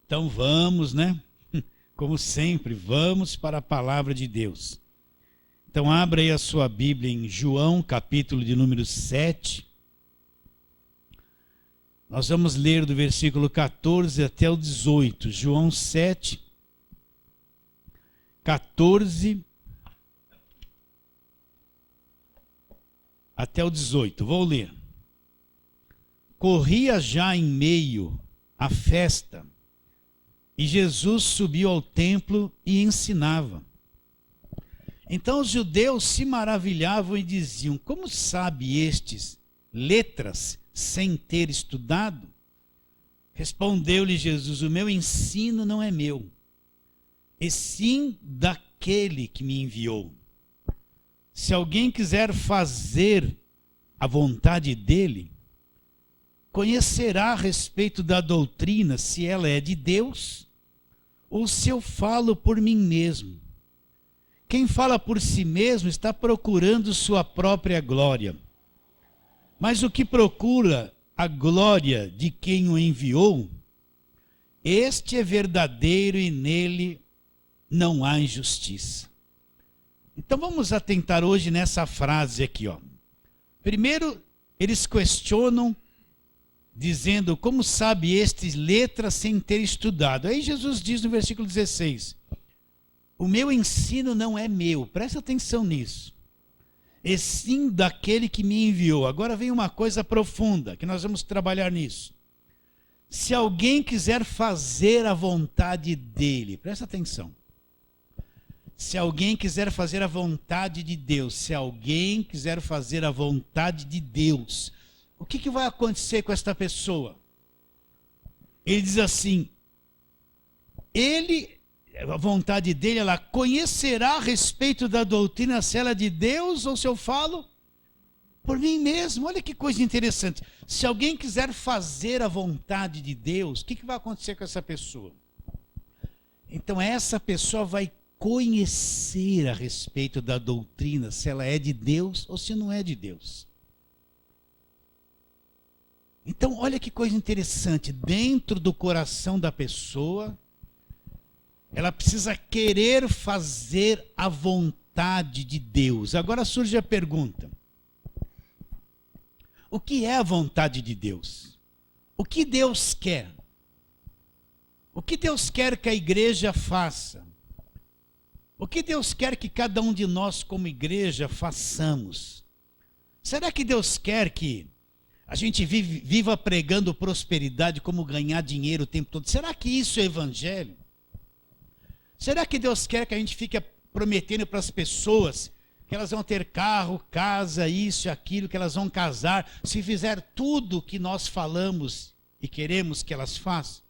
Então vamos, né? Como sempre, vamos para a palavra de Deus. Então abra aí a sua Bíblia em João, capítulo de número 7. Nós vamos ler do versículo 14 até o 18. João 7, 14 até o 18. Vou ler. Corria já em meio à festa, e Jesus subiu ao templo e ensinava. Então os judeus se maravilhavam e diziam: como sabe estes letras sem ter estudado? Respondeu-lhe Jesus: o meu ensino não é meu, e sim daquele que me enviou. Se alguém quiser fazer a vontade dele, conhecerá a respeito da doutrina, se ela é de Deus, ou se eu falo por mim mesmo. Quem fala por si mesmo está procurando sua própria glória. Mas o que procura a glória de quem o enviou, este é verdadeiro e nele não há injustiça. Então vamos atentar hoje nessa frase aqui, ó. Primeiro, eles questionam, dizendo: como sabe estes letras sem ter estudado? Aí Jesus diz no versículo 16: o meu ensino não é meu, presta atenção nisso, e sim daquele que me enviou. Agora vem uma coisa profunda, que nós vamos trabalhar nisso. Se alguém quiser fazer a vontade dele, presta atenção. Se alguém quiser fazer a vontade de Deus, se alguém quiser fazer a vontade de Deus, o que vai acontecer com esta pessoa? Ele diz assim: a vontade dele, ela conhecerá a respeito da doutrina, se ela é de Deus ou se eu falo por mim mesmo. Olha que coisa interessante. Se alguém quiser fazer a vontade de Deus, o que vai acontecer com essa pessoa? Então essa pessoa vai conhecer a respeito da doutrina, se ela é de Deus ou se não é de Deus. Então, olha que coisa interessante. Dentro do coração da pessoa, ela precisa querer fazer a vontade de Deus. Agora surge a pergunta: o que é a vontade de Deus? O que Deus quer? O que Deus quer que a igreja faça? O que Deus quer que cada um de nós, como igreja, façamos? Será que Deus quer que a gente viva pregando prosperidade, como ganhar dinheiro o tempo todo? Será que isso é evangelho? Será que Deus quer que a gente fique prometendo para as pessoas que elas vão ter carro, casa, isso e aquilo, que elas vão casar, se fizer tudo o que nós falamos e queremos que elas façam?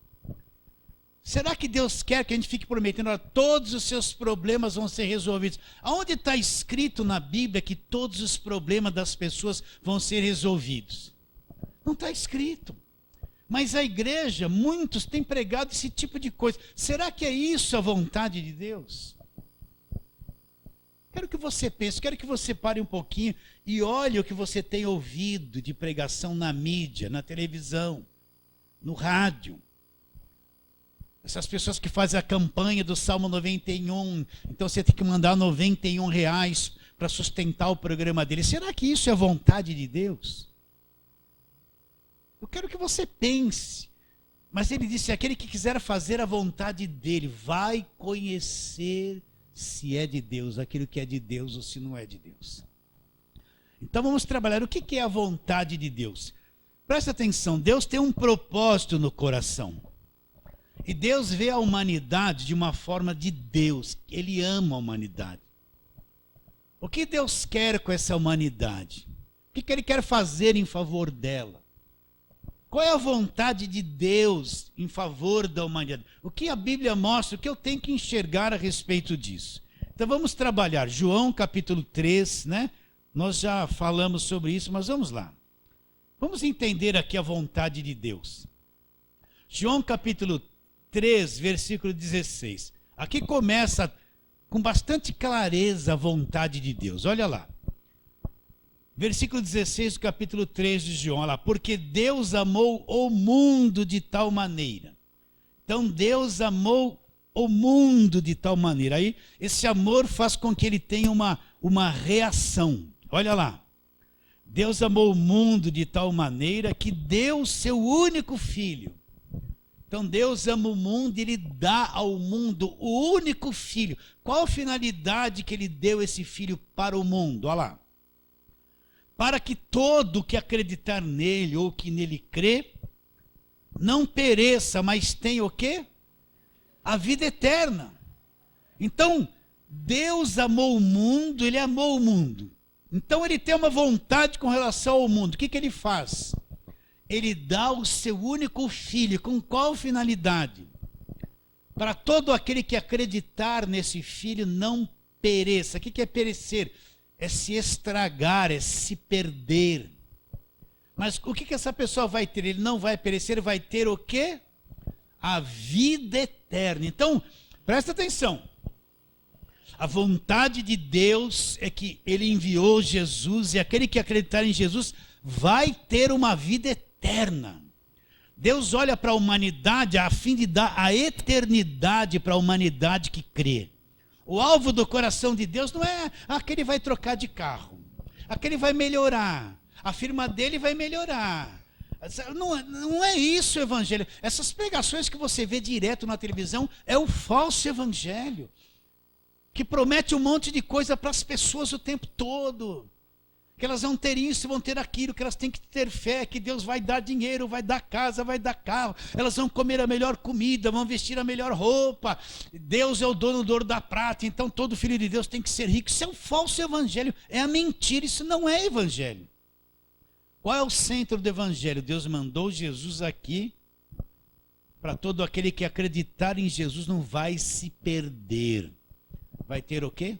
Será que Deus quer que a gente fique prometendo: olha, todos os seus problemas vão ser resolvidos? Aonde está escrito na Bíblia que todos os problemas das pessoas vão ser resolvidos? Não está escrito. Mas a igreja, muitos têm pregado esse tipo de coisa. Será que é isso a vontade de Deus? Quero que você pense, quero que você pare um pouquinho e olhe o que você tem ouvido de pregação na mídia, na televisão, no rádio. Essas pessoas que fazem a campanha do Salmo 91, então você tem que mandar R$ 91 para sustentar o programa dele. Será que isso é a vontade de Deus? Eu quero que você pense. Mas ele disse: aquele que quiser fazer a vontade dele vai conhecer se é de Deus, aquilo que é de Deus ou se não é de Deus. Então vamos trabalhar. O que é a vontade de Deus? Presta atenção, Deus tem um propósito no coração. E Deus vê a humanidade de uma forma de Deus. Ele ama a humanidade. O que Deus quer com essa humanidade? O que Ele quer fazer em favor dela? Qual é a vontade de Deus em favor da humanidade? O que a Bíblia mostra, o que eu tenho que enxergar a respeito disso? Então vamos trabalhar. João capítulo 3, né? Nós já falamos sobre isso, mas vamos lá. Vamos entender aqui a vontade de Deus. João capítulo 3, versículo 16. Aqui começa com bastante clareza a vontade de Deus. Olha lá. Versículo 16 do capítulo 3 de João. Olha lá. Porque Deus amou o mundo de tal maneira. Então Deus amou o mundo de tal maneira. Aí esse amor faz com que ele tenha uma reação. Olha lá. Deus amou o mundo de tal maneira que deu seu único filho. Então Deus ama o mundo e ele dá ao mundo o único filho. Qual a finalidade que ele deu esse filho para o mundo? Olha lá. Para que todo que acreditar nele ou que nele crê, não pereça, mas tenha o quê? A vida eterna. Então, Deus amou o mundo, ele amou o mundo. Então ele tem uma vontade com relação ao mundo. O que ele faz? Ele dá o seu único filho. Com qual finalidade? Para todo aquele que acreditar nesse filho não pereça. O que é perecer? É se estragar, é se perder. Mas o que essa pessoa vai ter? Ele não vai perecer, ele vai ter o quê? A vida eterna. Então, presta atenção. A vontade de Deus é que ele enviou Jesus e aquele que acreditar em Jesus vai ter uma vida eterna. Deus olha para a humanidade a fim de dar a eternidade para a humanidade que crê. O alvo do coração de Deus não é aquele vai trocar de carro, aquele vai melhorar, a firma dele vai melhorar. Não é isso o evangelho. Essas pregações que você vê direto na televisão é o falso evangelho, que promete um monte de coisa para as pessoas o tempo todo. Que elas vão ter isso, vão ter aquilo, que elas têm que ter fé, que Deus vai dar dinheiro, vai dar casa, vai dar carro. Elas vão comer a melhor comida, vão vestir a melhor roupa. Deus é o dono do ouro da prata, então todo filho de Deus tem que ser rico. Isso é um falso evangelho, é a mentira, isso não é evangelho. Qual é o centro do evangelho? Deus mandou Jesus aqui para todo aquele que acreditar em Jesus não vai se perder. Vai ter o quê?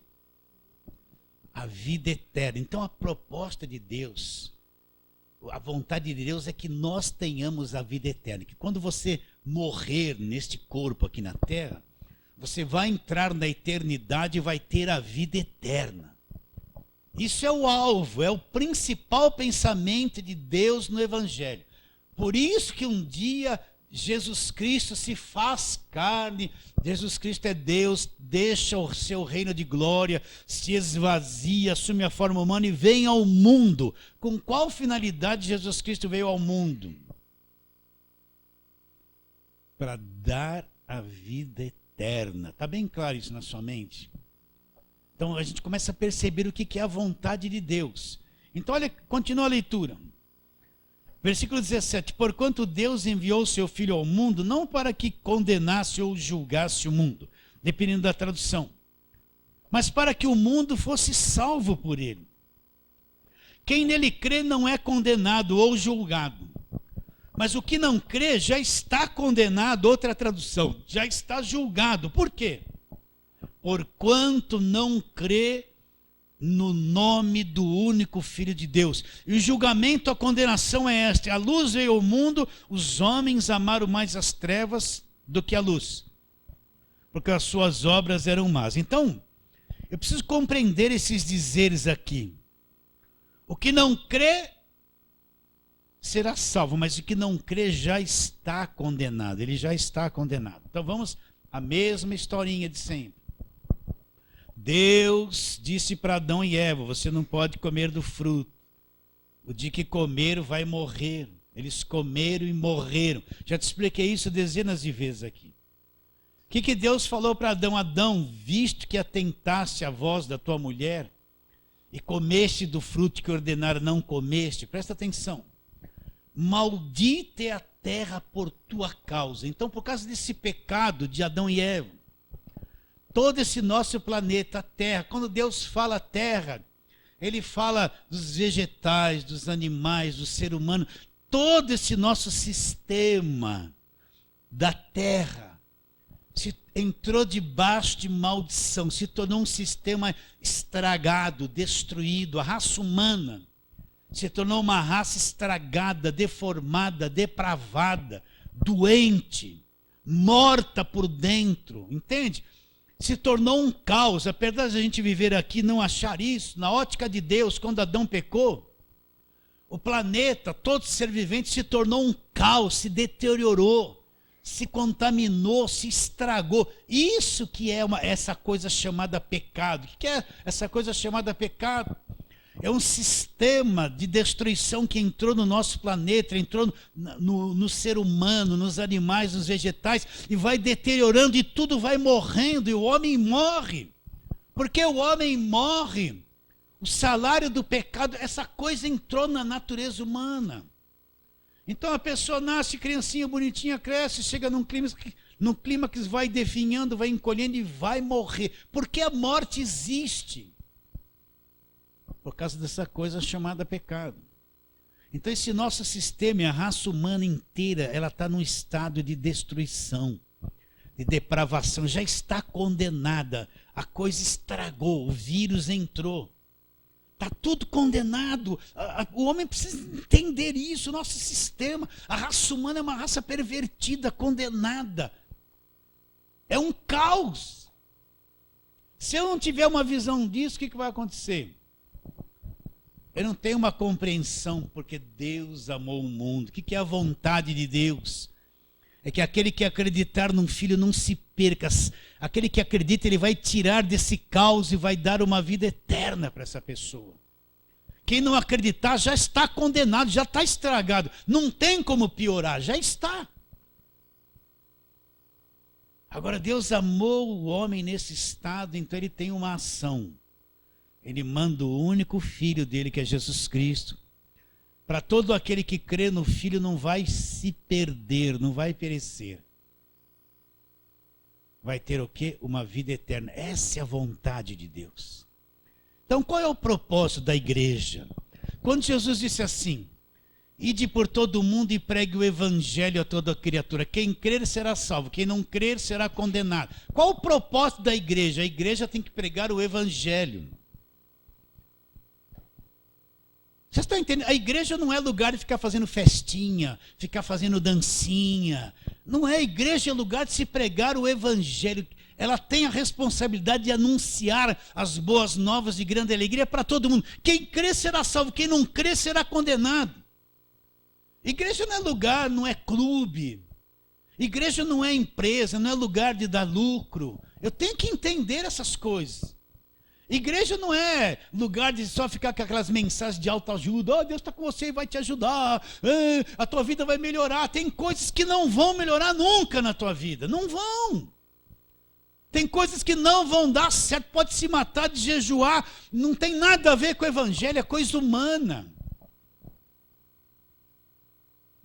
A vida eterna. Então a proposta de Deus, a vontade de Deus é que nós tenhamos a vida eterna. Que quando você morrer neste corpo aqui na terra, você vai entrar na eternidade e vai ter a vida eterna. Isso é o alvo, é o principal pensamento de Deus no Evangelho. Por isso que um dia Jesus Cristo se faz carne, Jesus Cristo é Deus, deixa o seu reino de glória, se esvazia, assume a forma humana e vem ao mundo. Com qual finalidade Jesus Cristo veio ao mundo? Para dar a vida eterna. Está bem claro isso na sua mente? Então a gente começa a perceber o que é a vontade de Deus. Então olha, continua a leitura. Versículo 17, porquanto Deus enviou o seu Filho ao mundo, não para que condenasse ou julgasse o mundo, dependendo da tradução, mas para que o mundo fosse salvo por ele. Quem nele crê não é condenado ou julgado, mas o que não crê já está condenado, outra tradução, já está julgado. Por quê? Porquanto não crê no nome do único Filho de Deus. E o julgamento, a condenação é esta: a luz veio ao mundo, os homens amaram mais as trevas do que a luz, porque as suas obras eram más. Então, eu preciso compreender esses dizeres aqui. O que não crê será salvo, mas o que não crê já está condenado, ele já está condenado. Então vamos à mesma historinha de sempre. Deus disse para Adão e Eva, você não pode comer do fruto. O dia que comeram vai morrer. Eles comeram e morreram. Já te expliquei isso dezenas de vezes aqui. O que Deus falou para Adão? Adão, visto que atentaste à voz da tua mulher e comeste do fruto que ordenara não comeste, presta atenção. Maldita é a terra por tua causa. Então, por causa desse pecado de Adão e Eva, todo esse nosso planeta, a Terra, quando Deus fala terra, ele fala dos vegetais, dos animais, do ser humano, todo esse nosso sistema da Terra entrou debaixo de maldição, se tornou um sistema estragado, destruído. A raça humana se tornou uma raça estragada, deformada, depravada, doente, morta por dentro, entende? Se tornou um caos. Apesar de a gente viver aqui e não achar isso, na ótica de Deus, quando Adão pecou, o planeta, todo ser vivente se tornou um caos, se deteriorou, se contaminou, se estragou. Isso que é essa coisa chamada pecado. O que é essa coisa chamada pecado? É um sistema de destruição que entrou no nosso planeta, entrou no ser humano, nos animais, nos vegetais, e vai deteriorando e tudo vai morrendo, e o homem morre. Porque o homem morre, o salário do pecado, essa coisa entrou na natureza humana. Então a pessoa nasce, criancinha bonitinha, cresce, chega num clima que vai definhando, vai encolhendo e vai morrer. Porque a morte existe. Por causa dessa coisa chamada pecado. Então esse nosso sistema, a raça humana inteira, ela está num estado de destruição, de depravação, já está condenada. A coisa estragou, o vírus entrou. Está tudo condenado. O homem precisa entender isso, o nosso sistema. A raça humana é uma raça pervertida, condenada. É um caos. Se eu não tiver uma visão disso, o que vai acontecer? Eu não tenho uma compreensão, porque Deus amou o mundo. O que é a vontade de Deus? É que aquele que acreditar num filho não se perca. Aquele que acredita, ele vai tirar desse caos e vai dar uma vida eterna para essa pessoa. Quem não acreditar já está condenado, já está estragado. Não tem como piorar, já está. Agora Deus amou o homem nesse estado, então ele tem uma ação. Ele manda o único filho dele, que é Jesus Cristo. Para todo aquele que crê no Filho não vai se perder, não vai perecer. Vai ter o quê? Uma vida eterna. Essa é a vontade de Deus. Então qual é o propósito da igreja? Quando Jesus disse assim, ide por todo o mundo e pregue o evangelho a toda criatura. Quem crer será salvo, quem não crer será condenado. Qual o propósito da igreja? A igreja tem que pregar o evangelho. Vocês estão entendendo? A igreja não é lugar de ficar fazendo festinha, ficar fazendo dancinha. Não é. A igreja é lugar de se pregar o evangelho. Ela tem a responsabilidade de anunciar as boas novas de grande alegria para todo mundo. Quem crê será salvo, quem não crê será condenado. Igreja não é lugar, não é clube. Igreja não é empresa, não é lugar de dar lucro. Eu tenho que entender essas coisas. Igreja não é lugar de só ficar com aquelas mensagens de autoajuda. Oh, Deus está com você e vai te ajudar. A tua vida vai melhorar. Tem coisas que não vão melhorar nunca na tua vida. Não vão. Tem coisas que não vão dar certo. Pode se matar de jejuar. Não tem nada a ver com o evangelho. É coisa humana.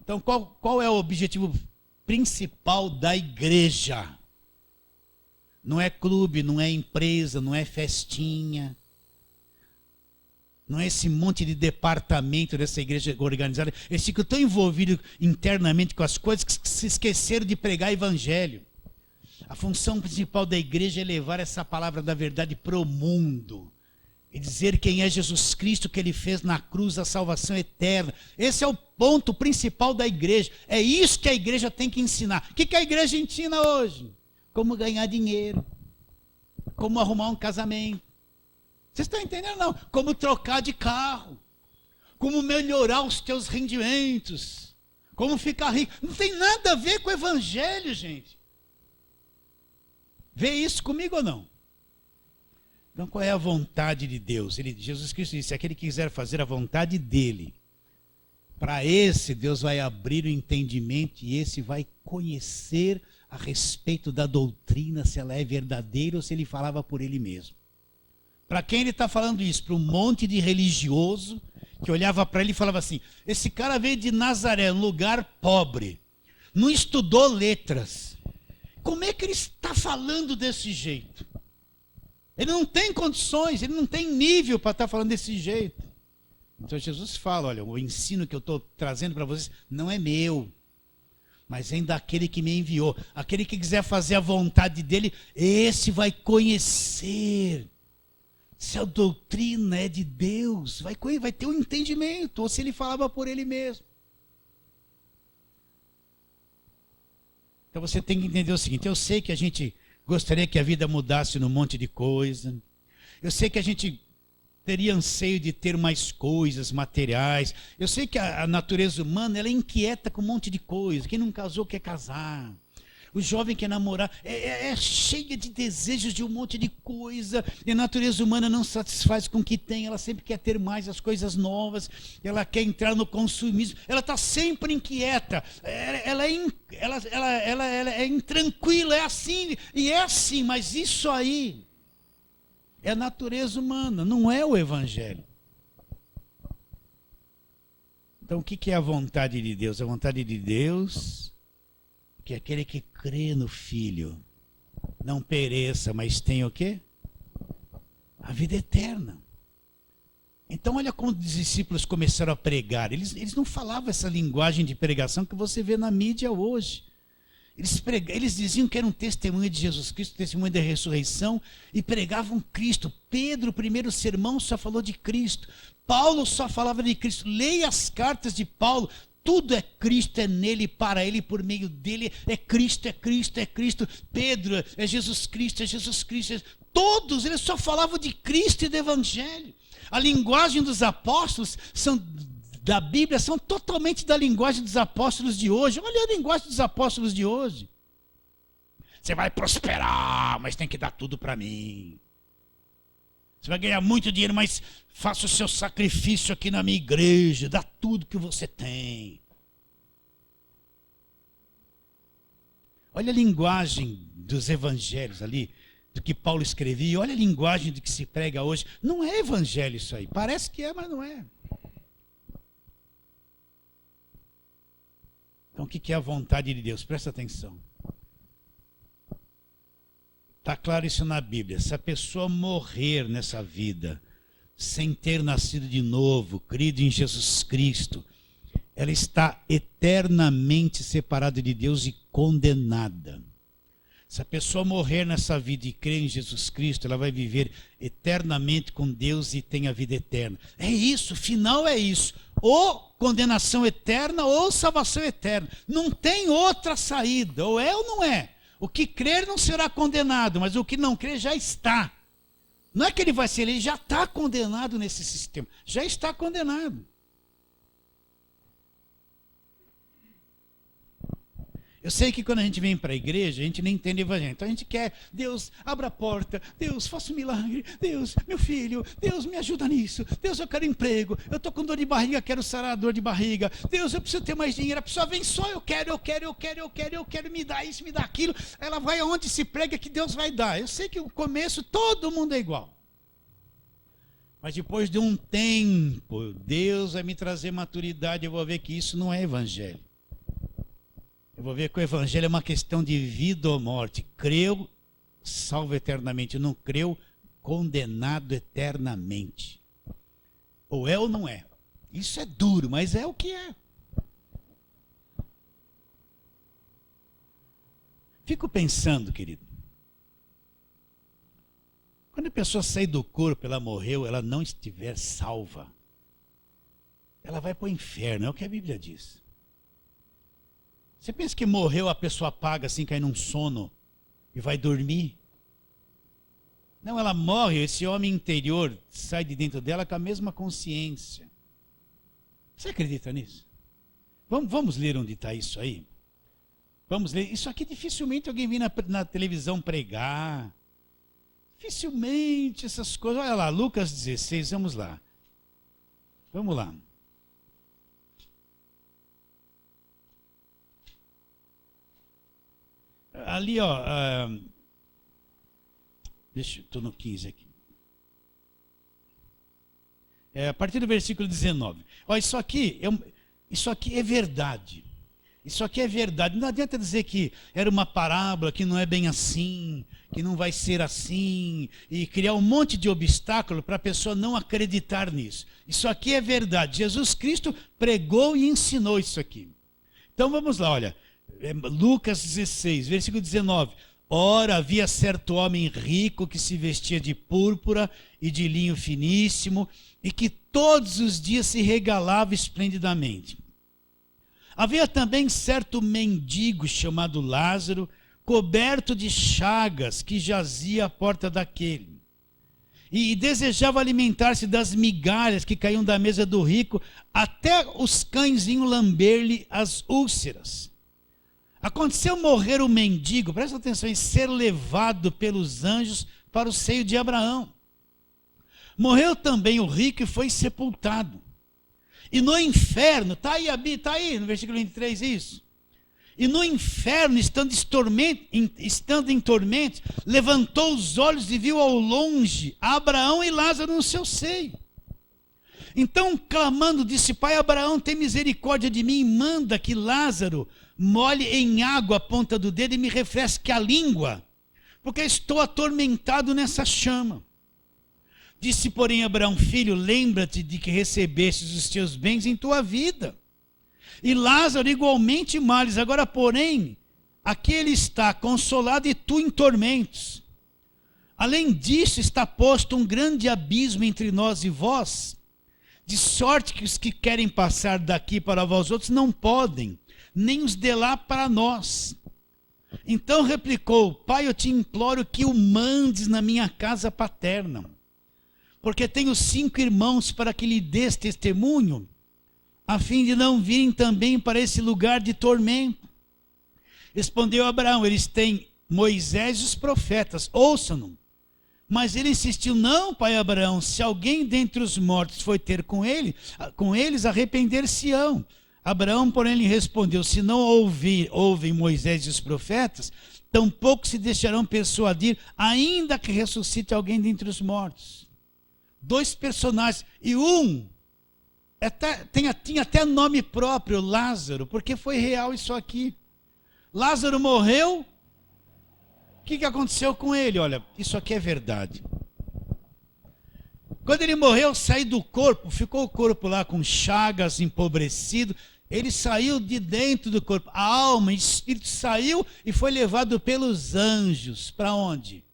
Então qual é o objetivo principal da igreja? Não é clube, não é empresa, não é festinha. Não é esse monte de departamento dessa igreja organizada. Eles ficam tão envolvidos internamente com as coisas que se esqueceram de pregar evangelho. A função principal da igreja é levar essa palavra da verdade para o mundo. E dizer quem é Jesus Cristo, que ele fez na cruz, a salvação eterna. Esse é o ponto principal da igreja. É isso que a igreja tem que ensinar. O que a igreja ensina hoje? Como ganhar dinheiro, como arrumar um casamento. Vocês estão entendendo? Não. Como trocar de carro, como melhorar os teus rendimentos, como ficar rico. Não tem nada a ver com o evangelho, gente. Vê isso comigo ou não? Então qual é a vontade de Deus? Jesus Cristo disse, aquele que quiser fazer a vontade dele, para esse Deus vai abrir o entendimento e esse vai conhecer a respeito da doutrina, se ela é verdadeira ou se ele falava por ele mesmo. Para quem ele está falando isso? Para um monte de religioso que olhava para ele e falava assim, esse cara veio de Nazaré, um lugar pobre, não estudou letras. Como é que ele está falando desse jeito? Ele não tem condições, ele não tem nível para estar falando desse jeito. Então Jesus fala, olha, o ensino que eu estou trazendo para vocês não é meu, mas vem daquele que me enviou. Aquele que quiser fazer a vontade dele, esse vai conhecer se a doutrina é de Deus, vai ter um entendimento, ou se ele falava por ele mesmo. Então você tem que entender o seguinte, eu sei que a gente gostaria que a vida mudasse num monte de coisa, eu sei que a gente teria anseio de ter mais coisas materiais. Eu sei que a natureza humana ela é inquieta com um monte de coisa. Quem não casou quer casar. O jovem quer namorar, é cheia de desejos de um monte de coisa. E a natureza humana não satisfaz com o que tem, ela sempre quer ter mais as coisas novas, ela quer entrar no consumismo, ela está sempre inquieta, ela é intranquila, é assim, e é assim, mas isso aí é a natureza humana, não é o Evangelho. Então, o que é a vontade de Deus? A vontade de Deus que é aquele que crê no Filho não pereça, mas tenha o quê? A vida eterna. Então, olha como os discípulos começaram a pregar. Eles não falavam essa linguagem de pregação que você vê na mídia hoje. Eles diziam que era um testemunho de Jesus Cristo, testemunho da ressurreição, e pregavam Cristo. Pedro, o primeiro sermão, só falou de Cristo. Paulo só falava de Cristo. Leia as cartas de Paulo. Tudo é Cristo, é nele, para ele, por meio dele. É Cristo, é Cristo, é Cristo. Pedro, é Jesus Cristo, é Jesus Cristo. Todos, eles só falavam de Cristo e do Evangelho. A linguagem dos apóstolos da Bíblia são totalmente da linguagem dos apóstolos de hoje. Olha a linguagem dos apóstolos de hoje. Você vai prosperar, mas tem que dar tudo para mim. Você vai ganhar muito dinheiro, mas faça o seu sacrifício aqui na minha igreja, dá tudo que você tem. Olha a linguagem dos evangelhos ali, do que Paulo escrevia, olha a linguagem do que se prega hoje. Não é evangelho isso aí, parece que é, mas não é. Então, o que é a vontade de Deus? Presta atenção. Está claro isso na Bíblia. Se a pessoa morrer nessa vida, sem ter nascido de novo, crido em Jesus Cristo, ela está eternamente separada de Deus e condenada. Se a pessoa morrer nessa vida e crer em Jesus Cristo, ela vai viver eternamente com Deus e tem a vida eterna. É isso, o final é isso. Ou condenação eterna ou salvação eterna. Não tem outra saída, ou é ou não é. O que crer não será condenado, mas o que não crer já está. Não é que ele vai ser, ele já está condenado nesse sistema. Já está condenado. Eu sei que quando a gente vem para a igreja, a gente nem entende o evangelho. Então a gente quer, Deus, abra a porta, Deus, faça um milagre, Deus, meu filho, Deus, me ajuda nisso, Deus, eu quero emprego, eu estou com dor de barriga, quero sarar a dor de barriga, Deus, eu preciso ter mais dinheiro, a pessoa vem só, eu quero, me dá isso, me dá aquilo, ela vai aonde se prega que Deus vai dar. Eu sei que no começo todo mundo é igual. Mas depois de um tempo, Deus vai me trazer maturidade, eu vou ver que isso não é evangelho. Eu vou ver que o evangelho é uma questão de vida ou morte. Creu, salvo eternamente. Não creu, condenado eternamente. Ou é ou não é. Isso é duro, mas é o que é. Fico pensando, querido. Quando a pessoa sair do corpo, ela morreu, ela não estiver salva, ela vai para o inferno, é o que a Bíblia diz. Você pensa que morreu, a pessoa apaga assim, cai num sono e vai dormir? Não, ela morre, esse homem interior sai de dentro dela com a mesma consciência. Você acredita nisso? Vamos ler onde está isso aí? Vamos ler. Isso aqui dificilmente alguém vem na televisão pregar. Dificilmente essas coisas. Olha lá, Lucas 16, vamos lá. Vamos lá. Ali, ó, estou no 15 aqui. A partir do versículo 19. Ó, isso aqui é verdade. Isso aqui é verdade. Não adianta dizer que era uma parábola, que não é bem assim, que não vai ser assim, e criar um monte de obstáculo para a pessoa não acreditar nisso. Isso aqui é verdade. Jesus Cristo pregou e ensinou isso aqui. Então vamos lá, olha. Lucas 16, versículo 19. Ora, havia certo homem rico que se vestia de púrpura e de linho finíssimo e que todos os dias se regalava esplendidamente. Havia também certo mendigo chamado Lázaro, coberto de chagas, que jazia à porta daquele. E desejava alimentar-se das migalhas que caíam da mesa do rico, até os cães vinham lamber-lhe as úlceras. Aconteceu morrer o mendigo, presta atenção, e ser levado pelos anjos para o seio de Abraão. Morreu também o rico e foi sepultado. E no inferno, está aí no versículo 23 isso. E no inferno, estando em tormento, levantou os olhos e viu ao longe Abraão e Lázaro no seu seio. Então, clamando, disse: Pai Abraão, tem misericórdia de mim, e manda que Lázaro molhe em água a ponta do dedo e me refresque a língua, porque estou atormentado nessa chama. Disse, porém, Abraão: Filho, lembra-te de que recebestes os teus bens em tua vida, e Lázaro igualmente males. Agora, porém, aqui ele está consolado e tu em tormentos. Além disso, está posto um grande abismo entre nós e vós, de sorte que os que querem passar daqui para vós outros não podem, nem os de lá para nós. Então replicou: Pai, eu te imploro que o mandes na minha casa paterna, porque tenho 5 irmãos, para que lhe dês testemunho, a fim de não virem também para esse lugar de tormento. Respondeu Abraão: eles têm Moisés e os profetas, ouçam-no. Mas ele insistiu: não, pai Abraão, se alguém dentre os mortos foi ter com eles, arrepender-se-ão. Abraão, porém, lhe respondeu: se não ouvem Moisés e os profetas, tampouco se deixarão persuadir, ainda que ressuscite alguém dentre os mortos. 2 personagens, e um tinha até nome próprio, Lázaro, porque foi real isso aqui. Lázaro morreu. O que aconteceu com ele? Olha, isso aqui é verdade. Quando ele morreu, saiu do corpo, ficou o corpo lá com chagas, empobrecido. Ele saiu de dentro do corpo. A alma, o espírito saiu e foi levado pelos anjos. Para onde?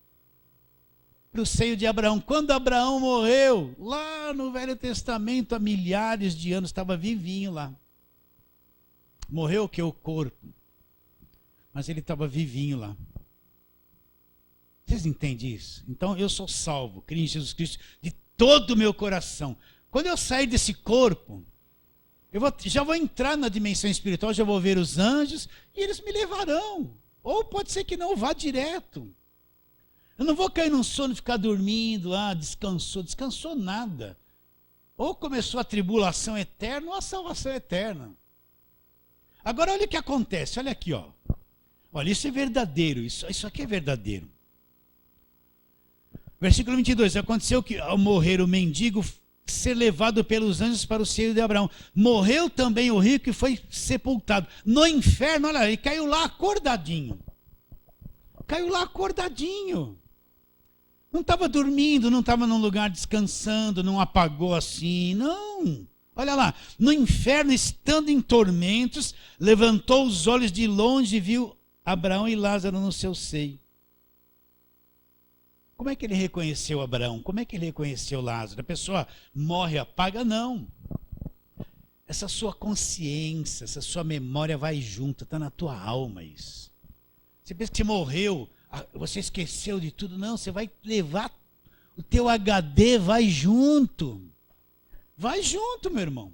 Para o seio de Abraão. Quando Abraão morreu, lá no Velho Testamento, há milhares de anos, estava vivinho lá. Morreu o que? O corpo. Mas ele estava vivinho lá. Vocês entendem isso? Então eu sou salvo, creio em Jesus Cristo de todo o meu coração. Quando eu sair desse corpo, já vou entrar na dimensão espiritual, já vou ver os anjos e eles me levarão. Ou pode ser que não, vá direto. Eu não vou cair num sono e ficar dormindo lá, descansou nada. Ou começou a tribulação eterna ou a salvação eterna. Agora olha o que acontece, olha aqui, ó. Olha, isso é verdadeiro, isso aqui é verdadeiro. Versículo 22, aconteceu que ao morrer o mendigo, ser levado pelos anjos para o seio de Abraão. Morreu também o rico e foi sepultado. No inferno, olha, ele caiu lá acordadinho. Caiu lá acordadinho. Não estava dormindo, não estava num lugar descansando, não apagou assim, não. Olha lá, no inferno, estando em tormentos, levantou os olhos de longe e viu Abraão e Lázaro no seu seio. Como é que ele reconheceu Abraão? Como é que ele reconheceu Lázaro? A pessoa morre, apaga? Não. Essa sua consciência, essa sua memória vai junto, está na tua alma isso. Você pensa que você morreu, você esqueceu de tudo. Não, você vai levar, o teu HD vai junto. Vai junto, meu irmão.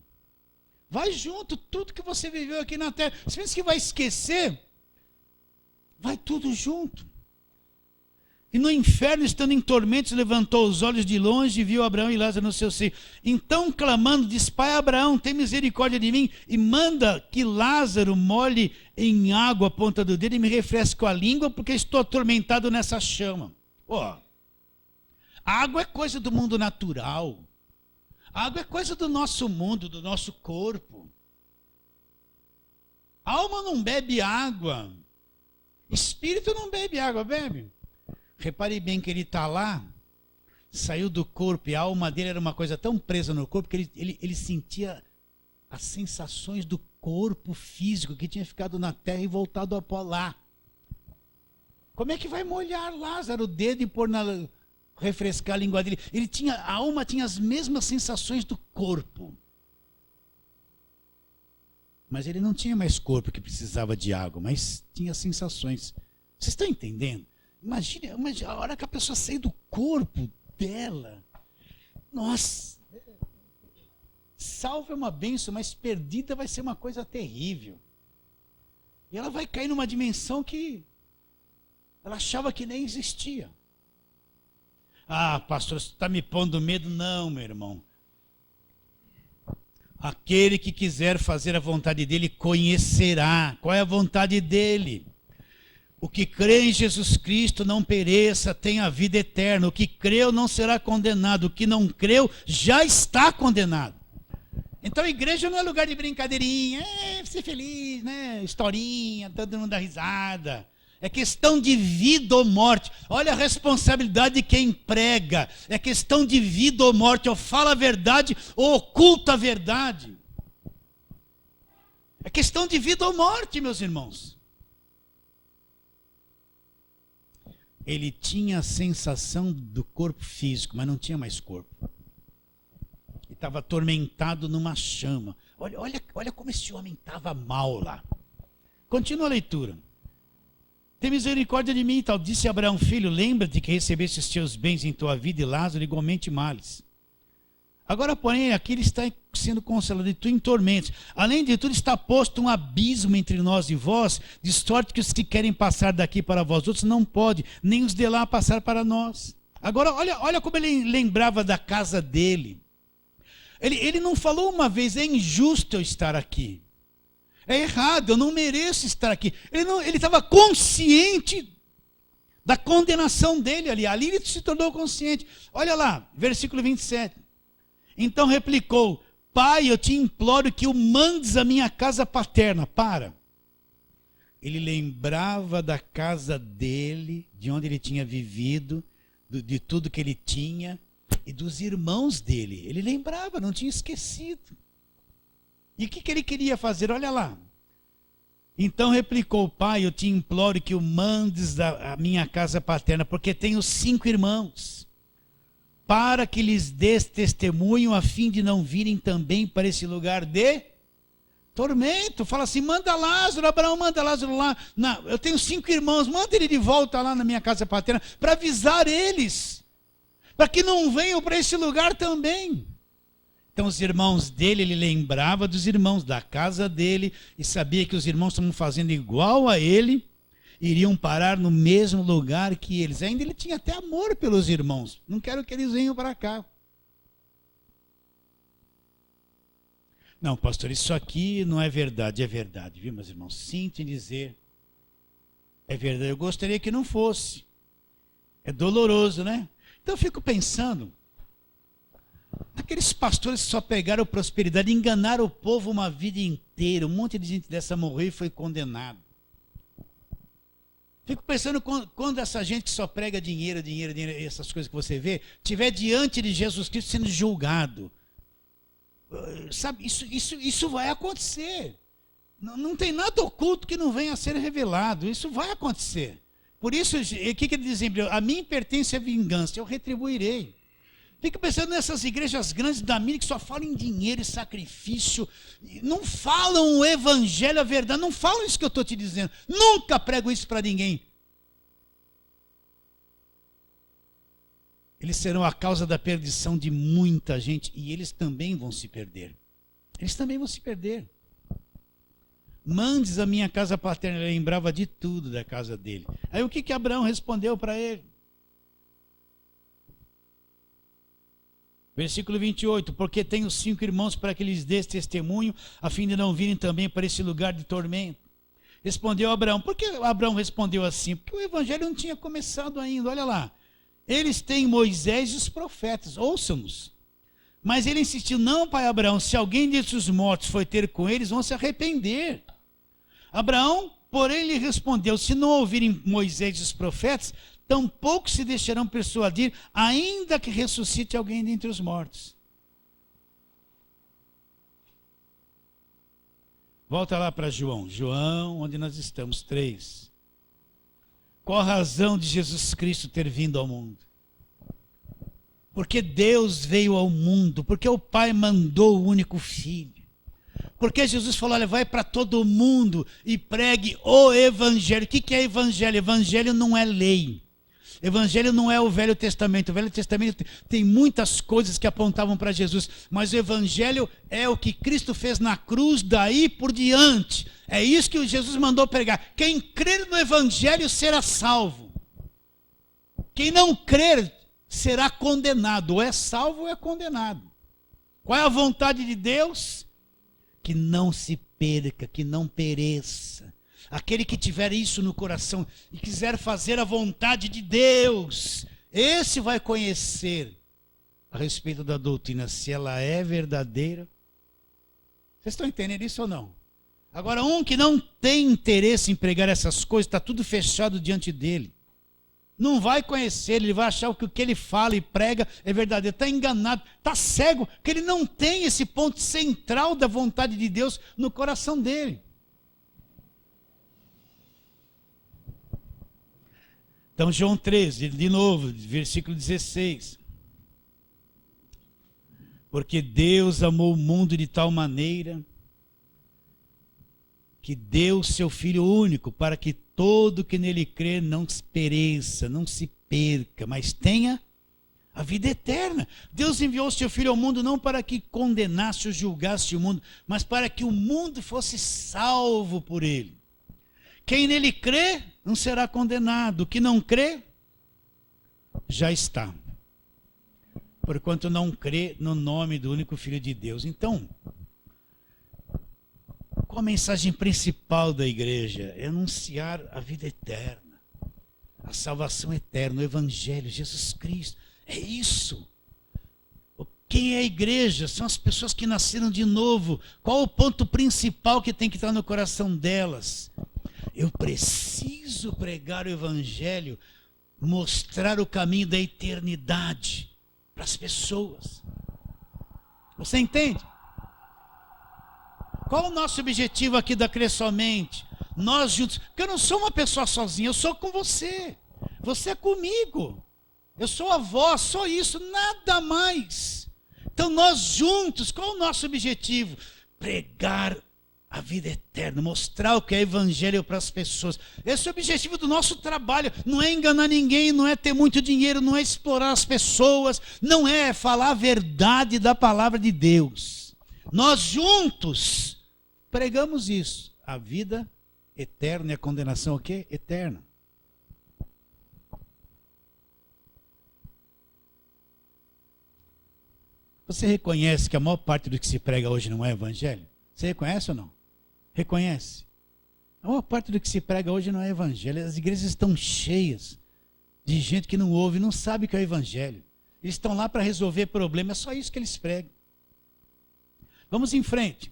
Vai junto, tudo que você viveu aqui na terra. Você pensa que vai esquecer? Vai tudo junto. E no inferno, estando em tormentos, levantou os olhos de longe e viu Abraão e Lázaro no seu seio. Então, clamando, disse: Pai Abraão, tem misericórdia de mim e manda que Lázaro molhe em água a ponta do dedo e me refresque a língua, porque estou atormentado nessa chama. Ó, a água é coisa do mundo natural. A água é coisa do nosso mundo, do nosso corpo. A alma não bebe água. Espírito não bebe água, bebe. Repare bem que ele está lá, saiu do corpo, e a alma dele era uma coisa tão presa no corpo que ele sentia as sensações do corpo físico que tinha ficado na terra e voltado ao pó lá. Como é que vai molhar Lázaro o dedo e refrescar a língua dele? A alma tinha as mesmas sensações do corpo. Mas ele não tinha mais corpo que precisava de água, mas tinha sensações. Vocês estão entendendo? Imagine a hora que a pessoa sair do corpo dela. Nossa, salva é uma bênção, mas perdida vai ser uma coisa terrível. E ela vai cair numa dimensão que ela achava que nem existia. Ah, pastor, você está me pondo medo? Não, meu irmão. Aquele que quiser fazer a vontade dele conhecerá. Qual é a vontade dele? O que crê em Jesus Cristo não pereça, tem a vida eterna. O que creu não será condenado. O que não creu já está condenado. Então a igreja não é lugar de brincadeirinha, ser feliz, né? Historinha, todo mundo dá risada. É questão de vida ou morte. Olha a responsabilidade de quem prega. É questão de vida ou morte. Ou fala a verdade ou oculta a verdade. É questão de vida ou morte, meus irmãos. Ele tinha a sensação do corpo físico, mas não tinha mais corpo. Ele estava atormentado numa chama. Olha como esse homem estava mal lá. Continua a leitura. Tem misericórdia de mim e tal. Disse Abraão, filho, lembra-te que recebeste os teus bens em tua vida e Lázaro igualmente males. Agora, porém, aqui ele está sendo consolado e tu em tormentos. Além de tudo, está posto um abismo entre nós e vós, de sorte que os que querem passar daqui para vós outros não pode, nem os de lá passar para nós. Agora, olha como ele lembrava da casa dele. Ele não falou uma vez, é injusto eu estar aqui. É errado, eu não mereço estar aqui. Ele estava consciente da condenação dele ali. Ali ele se tornou consciente. Olha lá, versículo 27. Então replicou, pai, eu te imploro que o mandes à minha casa paterna. Para. Ele lembrava da casa dele, de onde ele tinha vivido, de tudo que ele tinha, e dos irmãos dele. Ele lembrava, não tinha esquecido. E o que ele queria fazer? Olha lá. Então replicou, pai, eu te imploro que o mandes à minha casa paterna, porque tenho 5 irmãos, para que lhes des testemunho, a fim de não virem também para esse lugar de tormento. Fala assim, manda Lázaro, Abraão, manda Lázaro lá. Eu tenho 5 irmãos, manda ele de volta lá na minha casa paterna, para avisar eles, para que não venham para esse lugar também. Então os irmãos dele, ele lembrava dos irmãos da casa dele e sabia que os irmãos estavam fazendo igual a ele, iriam parar no mesmo lugar que eles. Ainda ele tinha até amor pelos irmãos. Não quero que eles venham para cá. Não, pastor, isso aqui não é verdade. É verdade, viu, meus irmãos? Sinto em dizer. É verdade, eu gostaria que não fosse. É doloroso, né? Então eu fico pensando, aqueles pastores que só pegaram prosperidade, enganaram o povo uma vida inteira. Um monte de gente dessa morreu e foi condenado. Fico pensando quando essa gente que só prega dinheiro, essas coisas que você vê, estiver diante de Jesus Cristo sendo julgado. Sabe, isso vai acontecer. Não tem nada oculto que não venha a ser revelado. Isso vai acontecer. Por isso, o que ele diz? A mim pertence a vingança, eu retribuirei. Fica pensando nessas igrejas grandes da mídia que só falam em dinheiro e sacrifício. Não falam o evangelho, a verdade. Não falam isso que eu estou te dizendo. Nunca prego isso para ninguém. Eles serão a causa da perdição de muita gente. E eles também vão se perder. Eles também vão se perder. Mandes a minha casa paterna. Ele lembrava de tudo da casa dele. Aí o que Abraão respondeu para ele? Versículo 28, porque tenho 5 irmãos para que lhes dês testemunho, a fim de não virem também para esse lugar de tormento. Respondeu Abraão. Por que Abraão respondeu assim? Porque o evangelho não tinha começado ainda, olha lá. Eles têm Moisés e os profetas, ouçam-nos. Mas ele insistiu, não, pai Abraão, se alguém dentre os mortos foi ter com eles, vão se arrepender. Abraão, porém, lhe respondeu, se não ouvirem Moisés e os profetas, tampouco se deixarão persuadir, ainda que ressuscite alguém dentre os mortos. Volta lá para João. João, onde nós estamos, 3. Qual a razão de Jesus Cristo ter vindo ao mundo? Porque Deus veio ao mundo, porque o Pai mandou o único Filho. Porque Jesus falou, olha, vai para todo mundo e pregue o Evangelho. O que é Evangelho? Evangelho não é lei. Evangelho não é o Velho Testamento. O Velho Testamento tem muitas coisas que apontavam para Jesus, mas o Evangelho é o que Cristo fez na cruz, daí por diante. É isso que Jesus mandou pregar. Quem crer no Evangelho será salvo. Quem não crer será condenado. Ou é salvo ou é condenado. Qual é a vontade de Deus? Que não se perca, que não pereça. Aquele que tiver isso no coração e quiser fazer a vontade de Deus, esse vai conhecer a respeito da doutrina, se ela é verdadeira. Vocês estão entendendo isso ou não? Agora, um que não tem interesse em pregar essas coisas, está tudo fechado diante dele. Não vai conhecer, ele vai achar que o que ele fala e prega é verdadeiro. Está enganado, está cego, porque ele não tem esse ponto central da vontade de Deus no coração dele. Então, João 13, de novo, versículo 16. Porque Deus amou o mundo de tal maneira que deu seu Filho único, para que todo que nele crê não se pereça, não se perca, mas tenha a vida eterna. Deus enviou o seu Filho ao mundo não para que condenasse ou julgasse o mundo, mas para que o mundo fosse salvo por ele. Quem nele crê não será condenado. O que não crê, já está. Porquanto não crê no nome do único Filho de Deus. Então, qual a mensagem principal da igreja? É anunciar a vida eterna, a salvação eterna, o Evangelho, Jesus Cristo. É isso. Quem é a igreja? São as pessoas que nasceram de novo. Qual o ponto principal que tem que estar no coração delas? Eu preciso pregar o Evangelho, mostrar o caminho da eternidade para as pessoas. Você entende? Qual o nosso objetivo aqui da Crer Somente? Nós juntos. Porque eu não sou uma pessoa sozinha, eu sou com você. Você é comigo. Eu sou a voz, só isso, nada mais. Então nós juntos, qual o nosso objetivo? Pregar a vida eterna, mostrar o que é evangelho para as pessoas. Esse é o objetivo do nosso trabalho. Não é enganar ninguém, não é ter muito dinheiro, não é explorar as pessoas, não é falar a verdade da palavra de Deus. Nós juntos pregamos isso. A vida eterna e a condenação o quê? Eterna. Você reconhece que a maior parte do que se prega hoje não é evangelho? Você reconhece ou não? Reconhece? A maior parte do que se prega hoje não é evangelho. As igrejas estão cheias de gente que não ouve, não sabe o que é o evangelho. Eles estão lá para resolver problemas, é só isso que eles pregam. Vamos em frente.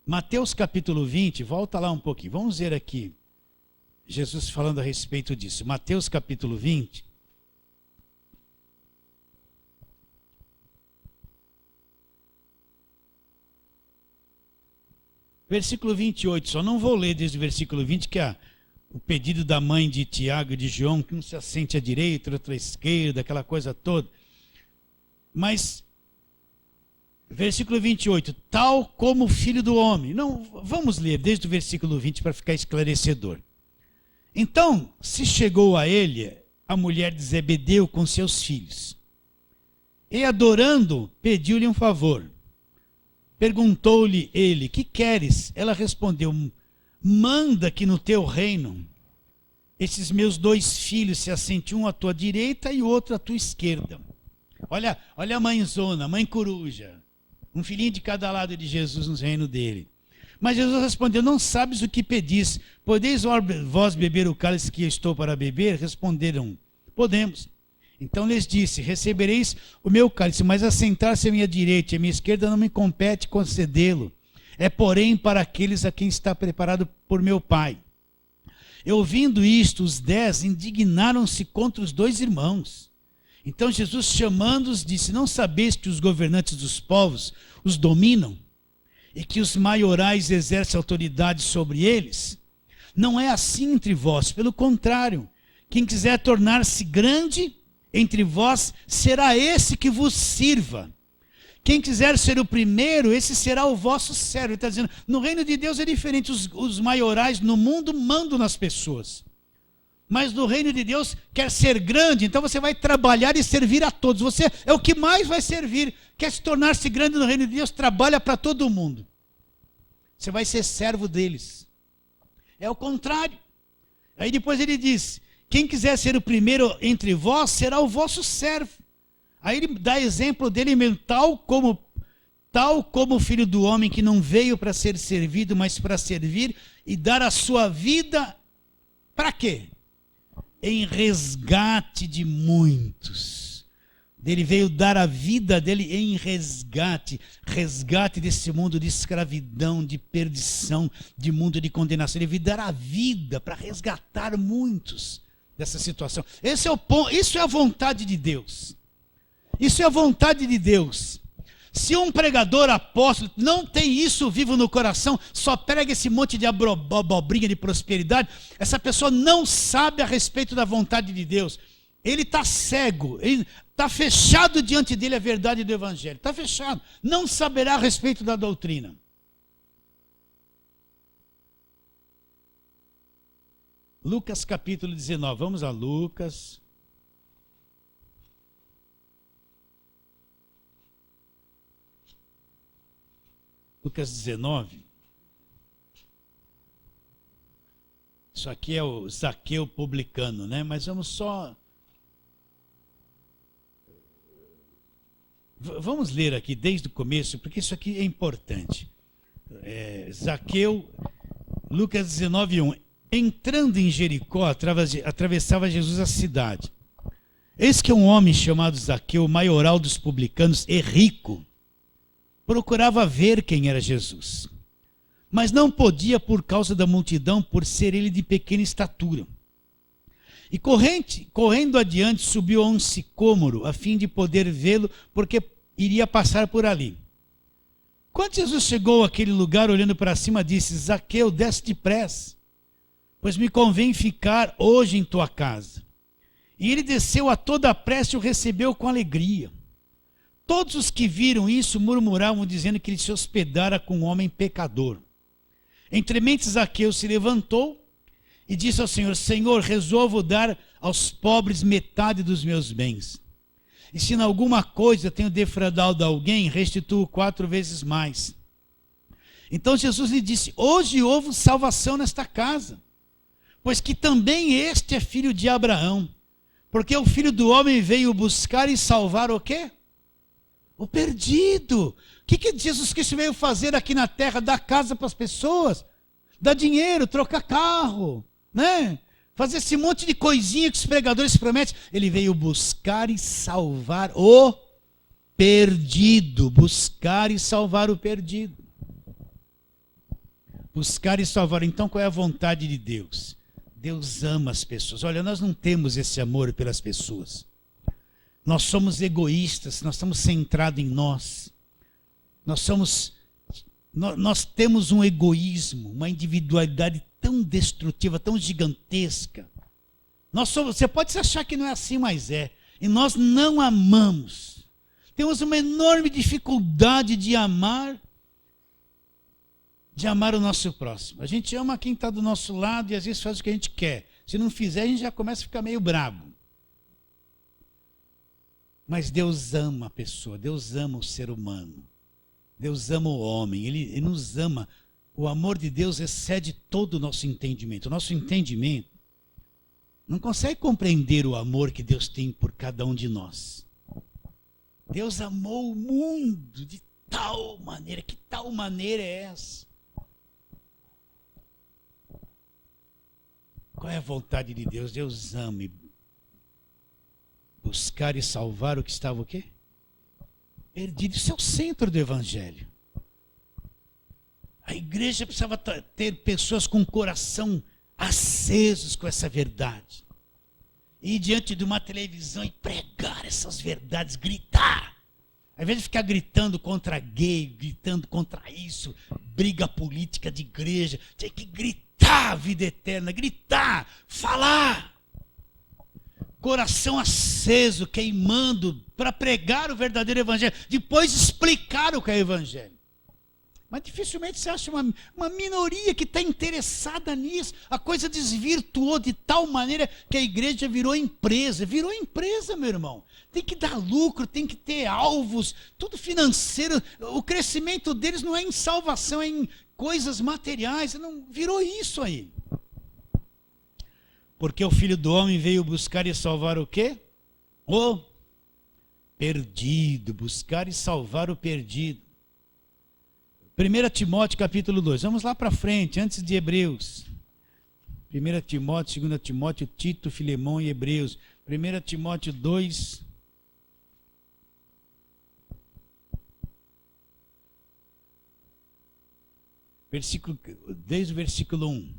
Mateus capítulo 20, volta lá um pouquinho. Vamos ver aqui Jesus falando a respeito disso. Mateus capítulo 20. Versículo 28, só não vou ler desde o versículo 20, que é o pedido da mãe de Tiago e de João, que um se assente à direita, outro à esquerda, aquela coisa toda. Mas, versículo 28, tal como o Filho do Homem. Não, vamos ler desde o versículo 20 para ficar esclarecedor. Então, se chegou a ele a mulher de Zebedeu com seus filhos, e adorando, pediu-lhe um favor. Perguntou-lhe ele, que queres? Ela respondeu, manda que no teu reino esses meus 2 filhos se assentem, um à tua direita e o outro à tua esquerda. Olha a mãezona, mãe coruja, um filhinho de cada lado de Jesus no reino dele. Mas Jesus respondeu, não sabes o que pedis, podeis vós beber o cálice que eu estou para beber? Responderam, podemos. Então lhes disse, recebereis o meu cálice, mas assentar-se à minha direita e à minha esquerda não me compete concedê-lo. É, porém, para aqueles a quem está preparado por meu Pai. E ouvindo isto, os 10 indignaram-se contra os 2 irmãos. Então Jesus, chamando-os, disse, não sabeis que os governantes dos povos os dominam? E que os maiorais exercem autoridade sobre eles? Não é assim entre vós, pelo contrário. Quem quiser tornar-se grande entre vós, será esse que vos sirva. Quem quiser ser o primeiro, esse será o vosso servo. Ele está dizendo, no reino de Deus é diferente. Os maiorais no mundo mandam nas pessoas. mas no reino de Deus quer ser grande, então você vai trabalhar e servir a todos. Você é o que mais vai servir. Quer se tornar-se grande no reino de Deus, trabalha para todo mundo. Você vai ser servo deles. É o contrário. Aí depois ele diz, quem quiser ser o primeiro entre vós, será o vosso servo. Aí ele dá exemplo dele mesmo, tal como o Filho do Homem, que não veio para ser servido, mas para servir e dar a sua vida, para quê? Em resgate de muitos. Ele veio dar a vida dele em resgate desse mundo de escravidão, de perdição, de mundo de condenação. Ele veio dar a vida para resgatar muitos dessa situação. Esse é o ponto, isso é a vontade de Deus. Isso é a vontade de Deus. Se um pregador apóstolo não tem isso vivo no coração, só prega esse monte de abobrinha de prosperidade, essa pessoa não sabe a respeito da vontade de Deus. Ele está cego, está fechado diante dele a verdade do Evangelho. Está fechado, não saberá a respeito da doutrina. Lucas capítulo 19, vamos a Lucas. Lucas 19. Isso aqui é o Zaqueu publicano, né? Mas vamos só... Vamos ler aqui desde o começo, porque isso aqui é importante. Zaqueu, Lucas 19, 1. Entrando em Jericó, atravessava Jesus a cidade. Eis que um homem chamado Zaqueu, maioral dos publicanos e rico, procurava ver quem era Jesus. Mas não podia por causa da multidão, por ser ele de pequena estatura. E correndo adiante, subiu a um sicômoro, a fim de poder vê-lo, porque iria passar por ali. Quando Jesus chegou àquele lugar, olhando para cima, disse, Zaqueu, desce depressa, pois me convém ficar hoje em tua casa. E ele desceu a toda a pressa e o recebeu com alegria. Todos os que viram isso murmuravam, dizendo que ele se hospedara com um homem pecador. Entrementes Zaqueu se levantou e disse ao Senhor, Senhor, resolvo dar aos pobres metade dos meus bens. E se em alguma coisa tenho defraudado alguém, restituo 4 vezes mais. Então Jesus lhe disse, hoje houve salvação nesta casa, pois que também este é filho de Abraão. Porque o Filho do Homem veio buscar e salvar o quê? O perdido. O que Jesus Cristo veio fazer aqui na terra? Dar casa para as pessoas, dar dinheiro, trocar carro, né? Fazer esse monte de coisinha que os pregadores prometem. Ele veio buscar e salvar o perdido. Buscar e salvar o perdido. Buscar e salvar. Então, qual é a vontade de Deus? Deus ama as pessoas. Olha, nós não temos esse amor pelas pessoas. Nós somos egoístas, nós estamos centrados em nós. Nós temos um egoísmo, uma individualidade tão destrutiva, tão gigantesca. Você pode se achar que não é assim, mas é. E nós não amamos. Temos uma enorme dificuldade de amar o nosso próximo. A gente ama quem está do nosso lado e às vezes faz o que a gente quer. Se não fizer, a gente já começa a ficar meio bravo. Mas Deus ama a pessoa, Deus ama o ser humano. Deus ama o homem, Ele nos ama. O amor de Deus excede todo o nosso entendimento. O nosso entendimento não consegue compreender o amor que Deus tem por cada um de nós. Deus amou o mundo de tal maneira, que tal maneira é essa? Qual é a vontade de Deus? Deus ama e buscar e salvar o que estava o quê? Perdido. Isso é o centro do Evangelho. A igreja precisava ter pessoas com o coração acesos com essa verdade. Ir diante de uma televisão e pregar essas verdades, gritar. Ao invés de ficar gritando contra gay, gritando contra isso, briga política de igreja, tem que gritar a vida eterna, gritar, falar. Coração aceso, queimando, para pregar o verdadeiro evangelho, depois explicar o que é o evangelho. Mas dificilmente você acha uma minoria que está interessada nisso. A coisa desvirtuou de tal maneira que a igreja virou empresa. Virou empresa, meu irmão. Tem que dar lucro, tem que ter alvos, tudo financeiro. O crescimento deles não é em salvação, é em coisas materiais. Não, virou isso aí. Porque o Filho do Homem veio buscar e salvar o quê? O perdido. Buscar e salvar o perdido. 1 Timóteo capítulo 2, vamos lá para frente, antes de Hebreus. 1 Timóteo, 2 Timóteo, Tito, Filemão e Hebreus. 1 Timóteo 2, desde o versículo 1.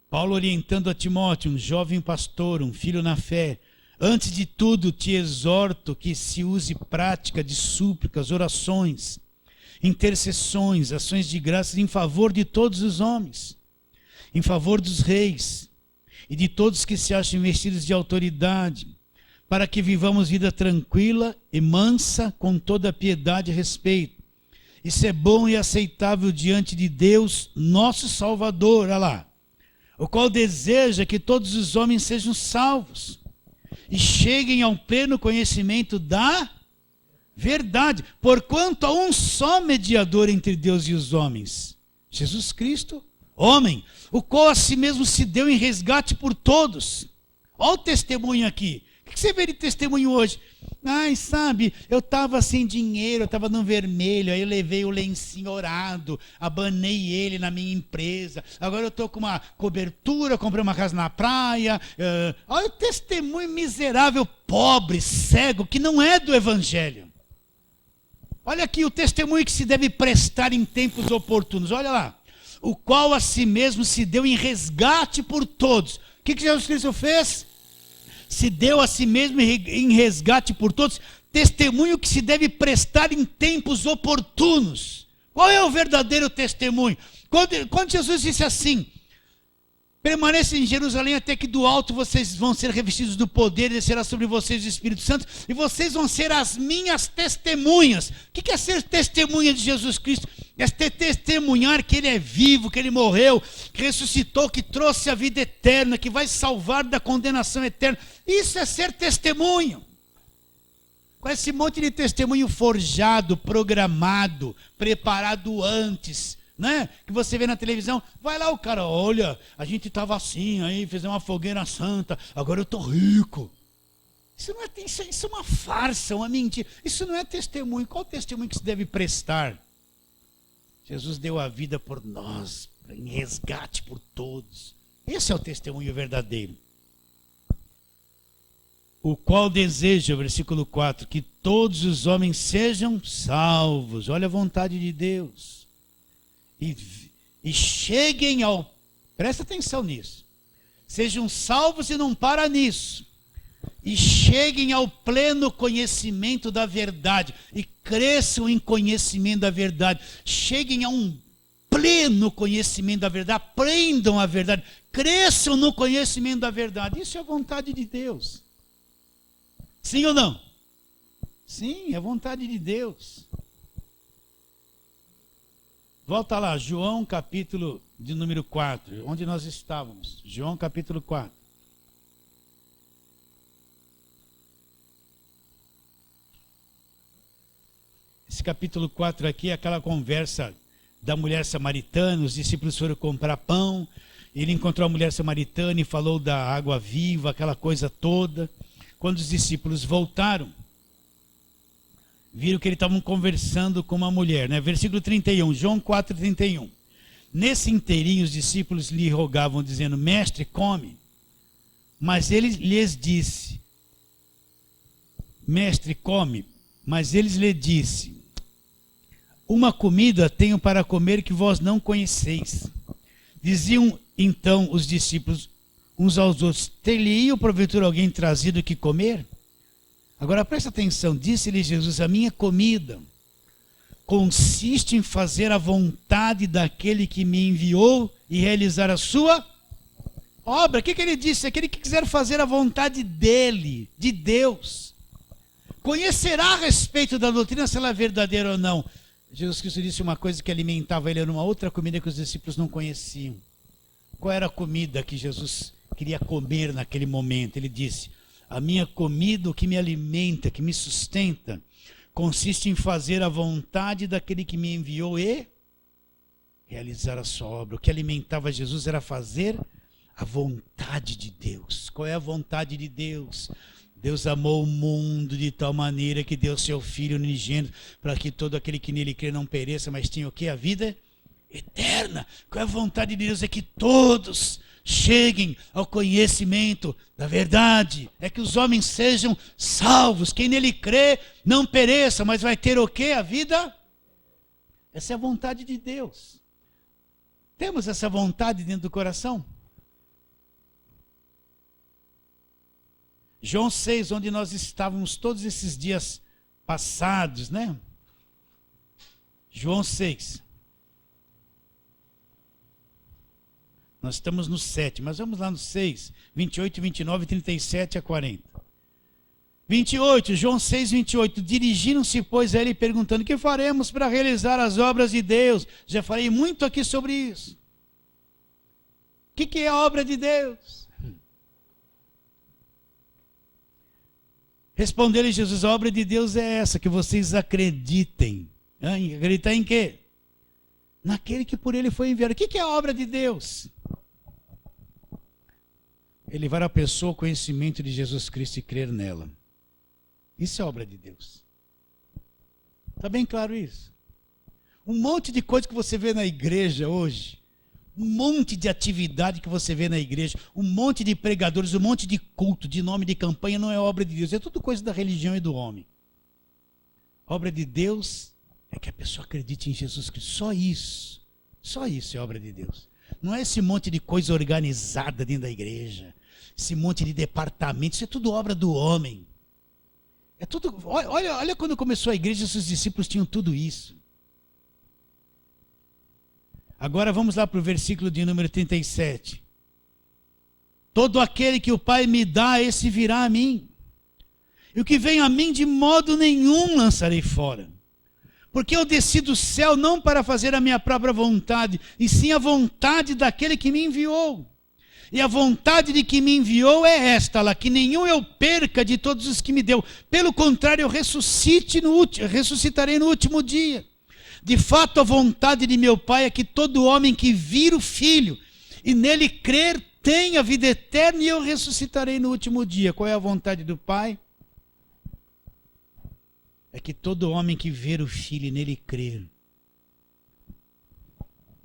Paulo orientando a Timóteo, um jovem pastor, um filho na fé. Antes de tudo te exorto que se use prática de súplicas, orações, intercessões, ações de graças em favor de todos os homens, em favor dos reis e de todos que se acham investidos de autoridade, para que vivamos vida tranquila e mansa, com toda piedade e respeito. Isso é bom e aceitável diante de Deus, nosso Salvador, olha lá, o qual deseja que todos os homens sejam salvos e cheguem ao pleno conhecimento da verdade, porquanto há um só mediador entre Deus e os homens, Jesus Cristo, homem, o qual a si mesmo se deu em resgate por todos. Olha o testemunho aqui. O que você vê de testemunho hoje? Ai, sabe, eu estava sem dinheiro, eu estava no vermelho, aí eu levei o lencinho orado, abanei ele na minha empresa, agora eu estou com uma cobertura, comprei uma casa na praia. Olha o testemunho miserável, pobre, cego, que não é do evangelho. Olha aqui o testemunho que se deve prestar em tempos oportunos. Olha lá. O qual a si mesmo se deu em resgate por todos. O que Jesus Cristo fez? Se deu a si mesmo em resgate por todos. Testemunho que se deve prestar em tempos oportunos. Qual é o verdadeiro testemunho? Quando Jesus disse assim: permaneçam em Jerusalém até que do alto vocês vão ser revestidos do poder, e descerá sobre vocês o Espírito Santo, e vocês vão ser as minhas testemunhas. O que é ser testemunha de Jesus Cristo? É testemunhar que Ele é vivo, que Ele morreu, que ressuscitou, que trouxe a vida eterna, que vai salvar da condenação eterna. Isso é ser testemunho. Com esse monte de testemunho forjado, programado, preparado antes, né? Que você vê na televisão, vai lá o cara, olha, a gente estava assim, aí fizemos uma fogueira santa, agora eu estou rico. Isso é uma farsa, uma mentira. Isso não é testemunho. Qual testemunho que se deve prestar? Jesus deu a vida por nós, em resgate por todos. Esse é o testemunho verdadeiro. O qual deseja, versículo 4, que todos os homens sejam salvos. Olha a vontade de Deus. E cheguem ao... Presta atenção nisso. Sejam salvos e não para nisso. E cheguem ao pleno conhecimento da verdade. E cresçam em conhecimento da verdade. Cheguem a um pleno conhecimento da verdade. Aprendam a verdade. Cresçam no conhecimento da verdade. Isso é a vontade de Deus. Sim ou não? Sim, é a vontade de Deus. Volta lá, João capítulo de número 4, onde nós estávamos. João capítulo 4. Esse capítulo 4 aqui é aquela conversa da mulher samaritana. Os discípulos foram comprar pão. Ele encontrou a mulher samaritana e falou da água viva, aquela coisa toda. Quando os discípulos voltaram, viram que eles estavam conversando com uma mulher, né? Versículo 31, João 4, 31. Nesse inteirinho os discípulos lhe rogavam, dizendo: mestre, come. Mas ele lhes disse: mestre, come. Mas eles lhe disse: uma comida tenho para comer que vós não conheceis. Diziam então os discípulos uns aos outros: ter-lhe-ia porventura alguém trazido o que comer? Agora presta atenção, disse-lhe Jesus: a minha comida consiste em fazer a vontade daquele que me enviou e realizar a sua obra. O que ele disse? Aquele que quiser fazer a vontade dele, de Deus, conhecerá a respeito da doutrina, se ela é verdadeira ou não. Jesus Cristo disse uma coisa que alimentava ele, era uma outra comida que os discípulos não conheciam. Qual era a comida que Jesus queria comer naquele momento? Ele disse: a minha comida, o que me alimenta, que me sustenta, consiste em fazer a vontade daquele que me enviou e realizar a sua obra. O que alimentava Jesus era fazer a vontade de Deus. Qual é a vontade de Deus? Deus amou o mundo de tal maneira que deu seu Filho unigênito, para que todo aquele que nele crê não pereça, mas tenha o quê? A vida eterna. Qual é a vontade de Deus? É que todos cheguem ao conhecimento da verdade. É que os homens sejam salvos. Quem nele crê não pereça, mas vai ter o quê? A vida. Essa é a vontade de Deus. Temos essa vontade dentro do coração? João 6, onde nós estávamos todos esses dias passados, né? João 6. Nós estamos no 7, mas vamos lá no 6, 28, 29, 37 a 40. 28, João 6, 28. Dirigiram-se, pois, a ele perguntando: que faremos para realizar as obras de Deus? Já falei muito aqui sobre isso. O que é a obra de Deus? Respondeu-lhe Jesus: a obra de Deus é essa, que vocês acreditem. Acreditar em quê? Naquele que por ele foi enviado. O que é a obra de Deus? É levar a pessoa ao conhecimento de Jesus Cristo e crer nela. Isso é obra de Deus. Está bem claro isso? Um monte de coisa que você vê na igreja hoje, um monte de atividade que você vê na igreja, um monte de pregadores, um monte de culto, de nome de campanha, não é obra de Deus, é tudo coisa da religião e do homem. Obra de Deus é que a pessoa acredite em Jesus Cristo. Só isso é obra de Deus. Não é esse monte de coisa organizada dentro da igreja, esse monte de departamento, isso é tudo obra do homem. É tudo. Olha quando começou a igreja, seus discípulos tinham tudo isso. Agora vamos lá para o versículo de número 37. Todo aquele que o Pai me dá, esse virá a mim. E o que vem a mim, de modo nenhum lançarei fora. Porque eu desci do céu não para fazer a minha própria vontade, e sim a vontade daquele que me enviou. E a vontade de que me enviou é esta, lá, que nenhum eu perca de todos os que me deu. Pelo contrário, eu ressuscitarei no último dia. De fato, a vontade de meu Pai é que todo homem que vir o Filho e nele crer tenha vida eterna, e eu ressuscitarei no último dia. Qual é a vontade do Pai? É que todo homem que ver o Filho e nele crer.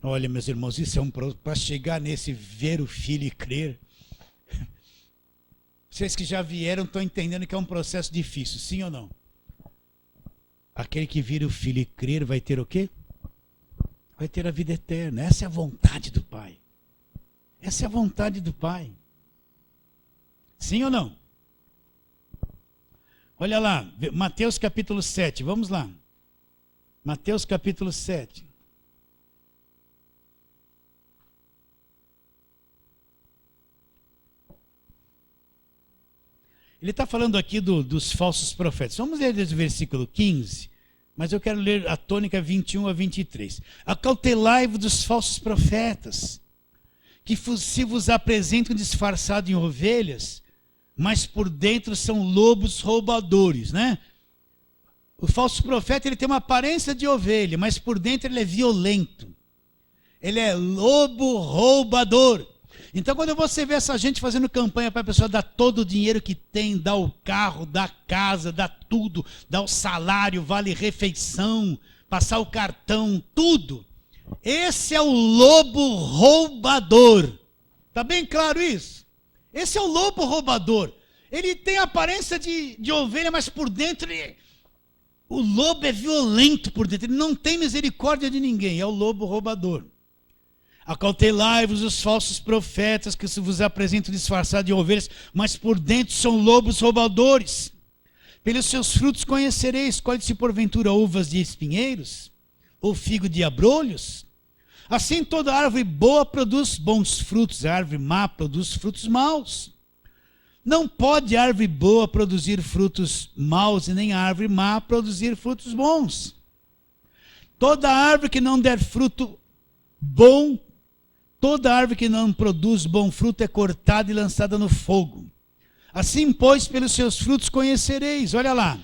Olha, meus irmãos, isso é para chegar nesse ver o Filho e crer. Vocês que já vieram estão entendendo que é um processo difícil, sim ou não? Aquele que vir o Filho e crer vai ter o quê? Vai ter a vida eterna. Essa é a vontade do Pai. Essa é a vontade do Pai. Sim ou não? Olha lá, Mateus capítulo 7, vamos lá. Mateus capítulo 7. Ele está falando aqui dos falsos profetas. Vamos ler desde o versículo 15, mas eu quero ler a tônica 21 a 23. Acautelai-vos dos falsos profetas, que se vos apresentam disfarçados em ovelhas, mas por dentro são lobos roubadores, né? O falso profeta, ele tem uma aparência de ovelha, mas por dentro ele é violento. Ele é lobo roubador. Então, quando você vê essa gente fazendo campanha para a pessoa dar todo o dinheiro que tem, dar o carro, dar a casa, dar tudo, dar o salário, vale refeição, passar o cartão, tudo. Esse é o lobo roubador. Está bem claro isso? Esse é o lobo roubador. Ele tem a aparência de ovelha, mas por dentro o lobo é violento por dentro. Ele não tem misericórdia de ninguém. É o lobo roubador. Acautelai-vos os falsos profetas que se vos apresentam disfarçados de ovelhas, mas por dentro são lobos roubadores. Pelos seus frutos conhecereis. Colhe-se porventura uvas de espinheiros, ou figo de abrolhos? Assim toda árvore boa produz bons frutos, a árvore má produz frutos maus. Não pode a árvore boa produzir frutos maus, e nem a árvore má produzir frutos bons. Toda árvore que não der fruto bom, toda árvore que não produz bom fruto é cortada e lançada no fogo. Assim, pois, pelos seus frutos conhecereis. Olha lá.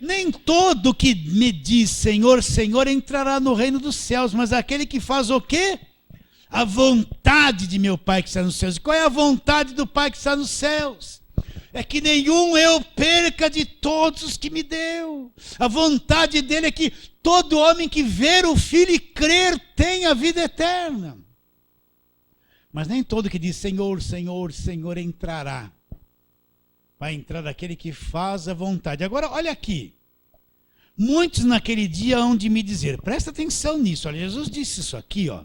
Nem todo que me diz Senhor, Senhor entrará no reino dos céus, mas aquele que faz o quê? A vontade de meu Pai que está nos céus. E qual é a vontade do Pai que está nos céus? É que nenhum eu perca de todos os que me deu. A vontade dele é que todo homem que ver o Filho e crer tenha vida eterna. Mas nem todo que diz Senhor, Senhor, Senhor entrará. Vai entrar aquele que faz a vontade. Agora, olha aqui. Muitos naquele dia hão de me dizer, presta atenção nisso, olha, Jesus disse isso aqui, ó.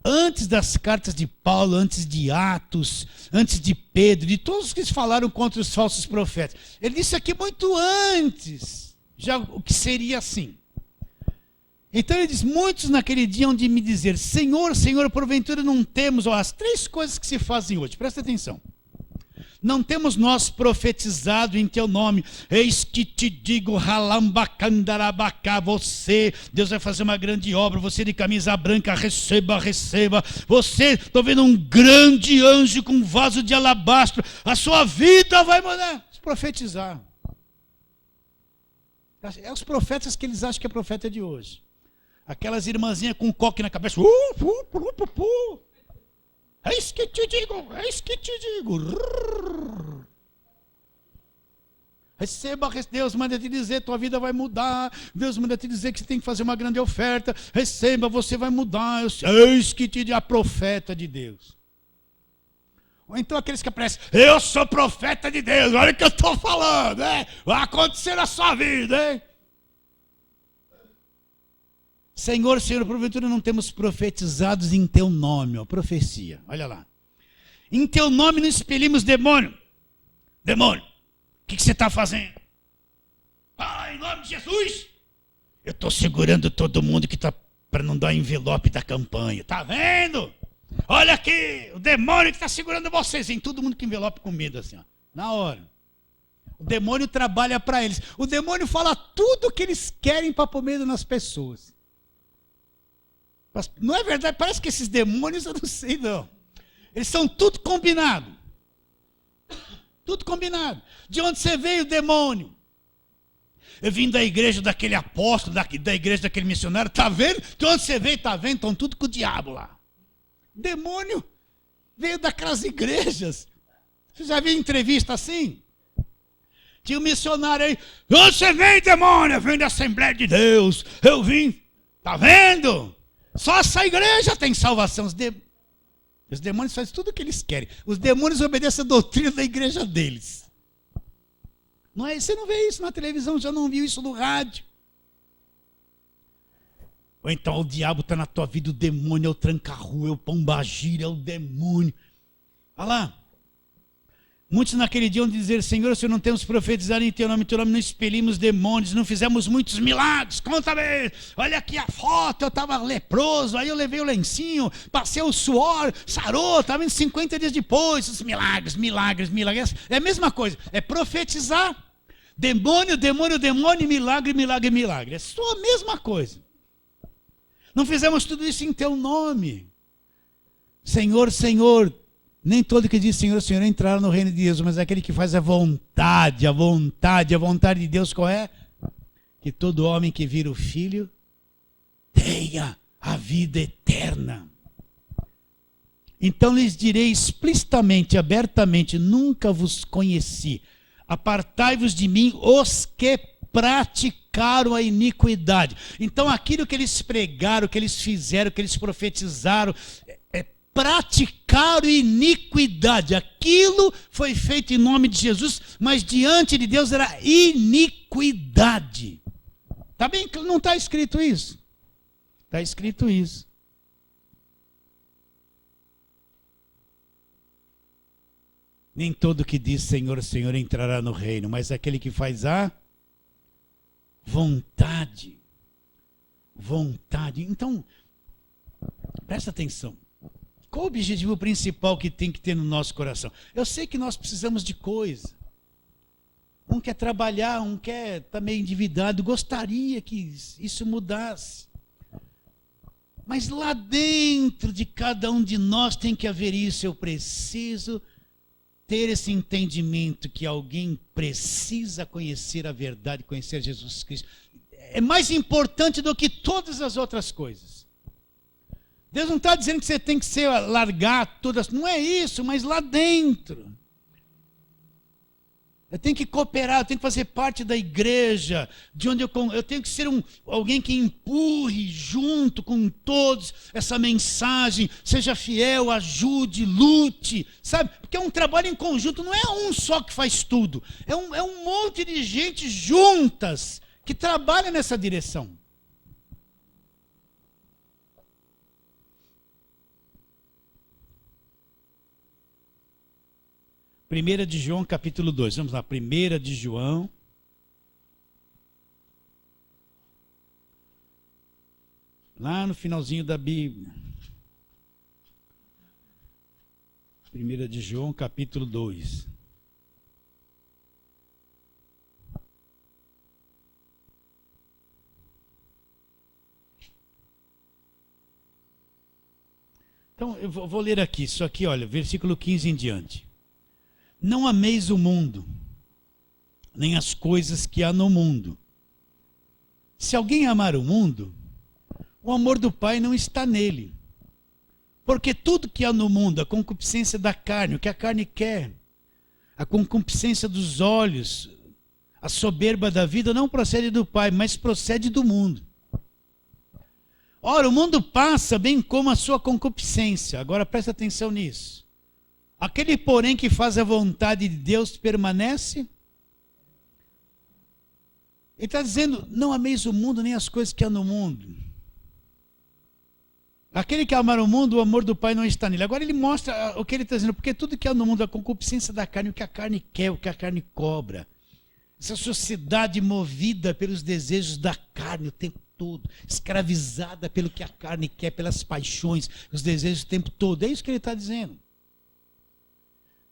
Antes das cartas de Paulo, antes de Atos, antes de Pedro, de todos os que falaram contra os falsos profetas. Ele disse aqui muito antes, já o que seria assim. Então ele diz, muitos naquele dia hão de me dizer, Senhor, Senhor, porventura não temos, ó, as 3 coisas que se fazem hoje, presta atenção. Não temos nós profetizado em teu nome, eis que te digo, ralambacandarabacá, você, Deus vai fazer uma grande obra, você de camisa branca, receba, receba, você, estou vendo um grande anjo com um vaso de alabastro, a sua vida vai mudar, profetizar. É os profetas que eles acham que é profeta de hoje, aquelas irmãzinhas com um coque na cabeça, eis que te digo, eis que te digo. Receba, Deus manda te dizer, tua vida vai mudar. Deus manda te dizer que você tem que fazer uma grande oferta. Receba, você vai mudar. Eis que te digo, a profeta de Deus. Ou então aqueles que aparecem, eu sou profeta de Deus, olha o que eu estou falando, vai acontecer na sua vida, hein? Senhor, Senhor, porventura não temos profetizados em teu nome, ó, profecia, olha lá. Em teu nome não expelimos demônio. Demônio, o que você está fazendo? Ah, em nome de Jesus, eu estou segurando todo mundo que está para não dar envelope da campanha, tá vendo? Olha aqui, o demônio que está segurando vocês, em todo mundo com envelope com medo assim, ó, na hora. O demônio trabalha para eles, o demônio fala tudo o que eles querem para pôr medo nas pessoas. Não é verdade? Parece que esses demônios, eu não sei não. Eles são tudo combinado. Tudo combinado. De onde você veio, demônio? Eu vim da igreja daquele apóstolo, da igreja daquele missionário. Está vendo? De onde você veio, está vendo? Estão tudo com o diabo lá. Demônio veio daquelas igrejas. Você já viu entrevista assim? Tinha um missionário aí. De onde você vem, demônio? Eu venho da Assembleia de Deus. Eu vim. Está vendo? Só essa igreja tem salvação. Os demônios fazem tudo o que eles querem. Os demônios obedecem a doutrina da igreja deles. Não é, você não vê isso na televisão, já não viu isso no rádio. Ou então o diabo está na tua vida, o demônio é o tranca-rua, é o pombagira, é o demônio. Olha lá. Muitos naquele dia vão dizer, Senhor, se não temos profetizado em teu nome não expelimos demônios, não fizemos muitos milagres, conta-me, olha aqui a foto, eu estava leproso, aí eu levei o lencinho, passei o suor, sarou, estava em 50 dias depois, os milagres, é a mesma coisa, é profetizar, demônio, milagre, é só a mesma coisa. Não fizemos tudo isso em teu nome, Senhor, Senhor. Nem todo que diz Senhor, Senhor entrará no reino de Deus, mas aquele que faz a vontade de Deus qual é? Que todo homem que vira o Filho tenha a vida eterna. Então lhes direi explicitamente, abertamente, nunca vos conheci. Apartai-vos de mim os que praticaram a iniquidade. Então aquilo que eles pregaram, que eles fizeram, que eles profetizaram, praticaram iniquidade. Aquilo foi feito em nome de Jesus, mas diante de Deus era iniquidade. Está bem? Não está escrito isso? Está escrito isso. Nem todo que diz Senhor, Senhor entrará no reino, mas aquele que faz a vontade. Vontade. Então, presta atenção. Qual o objetivo principal que tem que ter no nosso coração? Eu sei que nós precisamos de coisa. Um quer trabalhar, um quer estar meio endividado, gostaria que isso mudasse. Mas lá dentro de cada um de nós tem que haver isso. Eu preciso ter esse entendimento que alguém precisa conhecer a verdade, conhecer Jesus Cristo. É mais importante do que todas as outras coisas. Deus não está dizendo que você tem que largar todas, não é isso, mas lá dentro. Eu tenho que cooperar, eu tenho que fazer parte da igreja, de onde eu tenho que ser alguém que empurre junto com todos essa mensagem, seja fiel, ajude, lute, sabe? Porque é um trabalho em conjunto, não é um só que faz tudo, é um monte de gente juntas que trabalha nessa direção. Primeira de João, capítulo 2. Vamos lá, 1 de João. Lá no finalzinho da Bíblia. 1 de João, capítulo 2. Então, eu vou ler aqui, isso aqui, olha, versículo 15 em diante. Não ameis o mundo, nem as coisas que há no mundo. Se alguém amar o mundo, o amor do Pai não está nele. Porque tudo que há no mundo, a concupiscência da carne, o que a carne quer, a concupiscência dos olhos, a soberba da vida, não procede do Pai, mas procede do mundo. Ora, o mundo passa bem como a sua concupiscência. Agora presta atenção nisso. Aquele, porém, que faz a vontade de Deus permanece. Ele está dizendo, não ameis o mundo nem as coisas que há no mundo. Aquele que amar o mundo, o amor do Pai não está nele. Agora ele mostra o que ele está dizendo, porque tudo que há no mundo, a concupiscência da carne, o que a carne quer, o que a carne cobra. Essa sociedade movida pelos desejos da carne o tempo todo, escravizada pelo que a carne quer, pelas paixões, os desejos o tempo todo. É isso que ele está dizendo.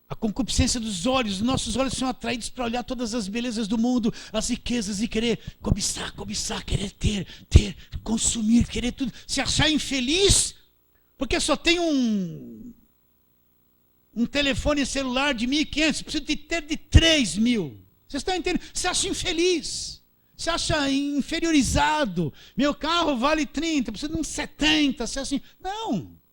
A concupiscência dos olhos, os nossos olhos são atraídos para olhar todas as belezas do mundo, as riquezas e querer cobiçar, querer ter, consumir, querer tudo, se achar infeliz, porque só tem um telefone celular de 1.500, precisa de ter de 3.000. Vocês estão entendendo? Se acha infeliz, se acha inferiorizado. Meu carro vale 30, precisa de uns 70, se acha assim. Não.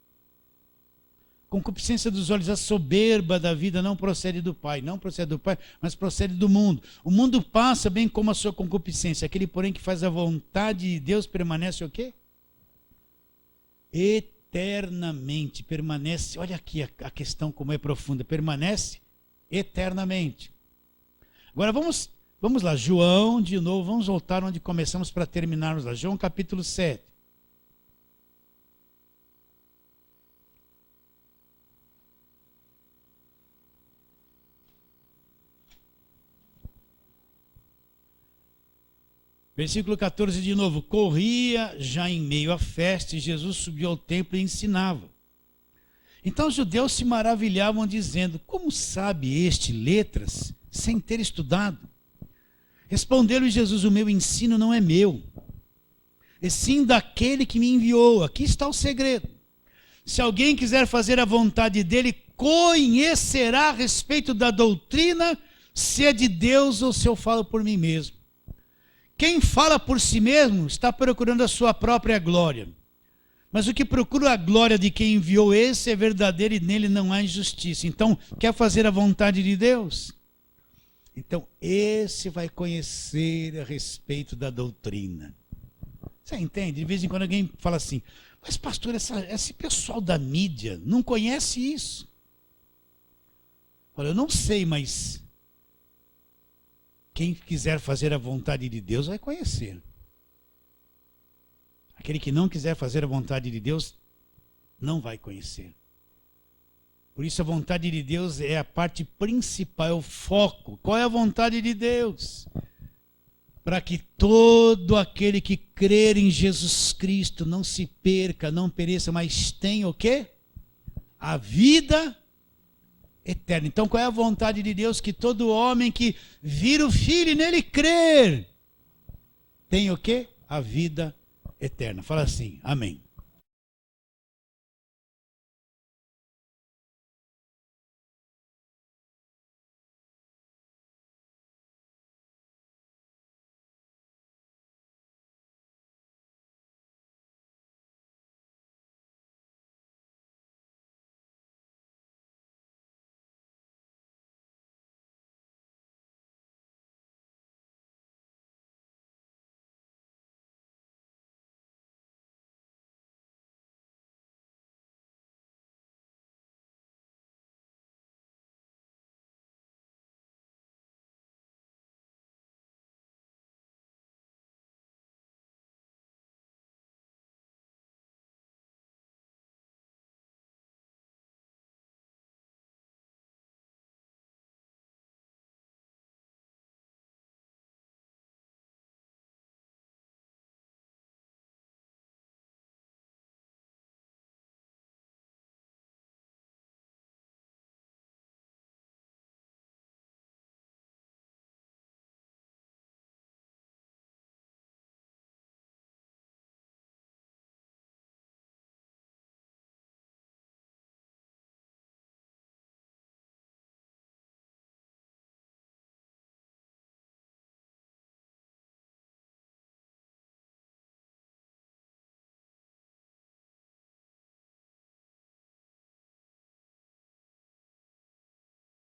Concupiscência dos olhos, a soberba da vida não procede do Pai. Não procede do Pai, mas procede do mundo. O mundo passa bem como a sua concupiscência. Aquele, porém, que faz a vontade de Deus permanece o quê? Eternamente. Permanece, olha aqui a questão como é profunda. Permanece eternamente. Agora vamos lá, João, de novo, vamos voltar onde começamos para terminarmos lá. João capítulo 7. Versículo 14 de novo. Corria já em meio à festa e Jesus subiu ao templo e ensinava. Então os judeus se maravilhavam dizendo, como sabe este letras sem ter estudado? Respondeu-lhe Jesus, o meu ensino não é meu, e sim daquele que me enviou. Aqui está o segredo. Se alguém quiser fazer a vontade dele, conhecerá a respeito da doutrina, se é de Deus ou se eu falo por mim mesmo. Quem fala por si mesmo está procurando a sua própria glória. Mas o que procura a glória de quem enviou, esse é verdadeiro e nele não há injustiça. Então, quer fazer a vontade de Deus? Então, esse vai conhecer a respeito da doutrina. Você entende? De vez em quando alguém fala assim, mas pastor, esse pessoal da mídia não conhece isso. Olha, eu não sei, mas quem quiser fazer a vontade de Deus vai conhecer. Aquele que não quiser fazer a vontade de Deus não vai conhecer. Por isso a vontade de Deus é a parte principal, é o foco. Qual é a vontade de Deus? Para que todo aquele que crer em Jesus Cristo não se perca, não pereça, mas tenha o quê? A vida eterna. Então qual é a vontade de Deus? Que todo homem que vira o Filho e nele crer, tem o quê? A vida eterna. Fala assim, amém.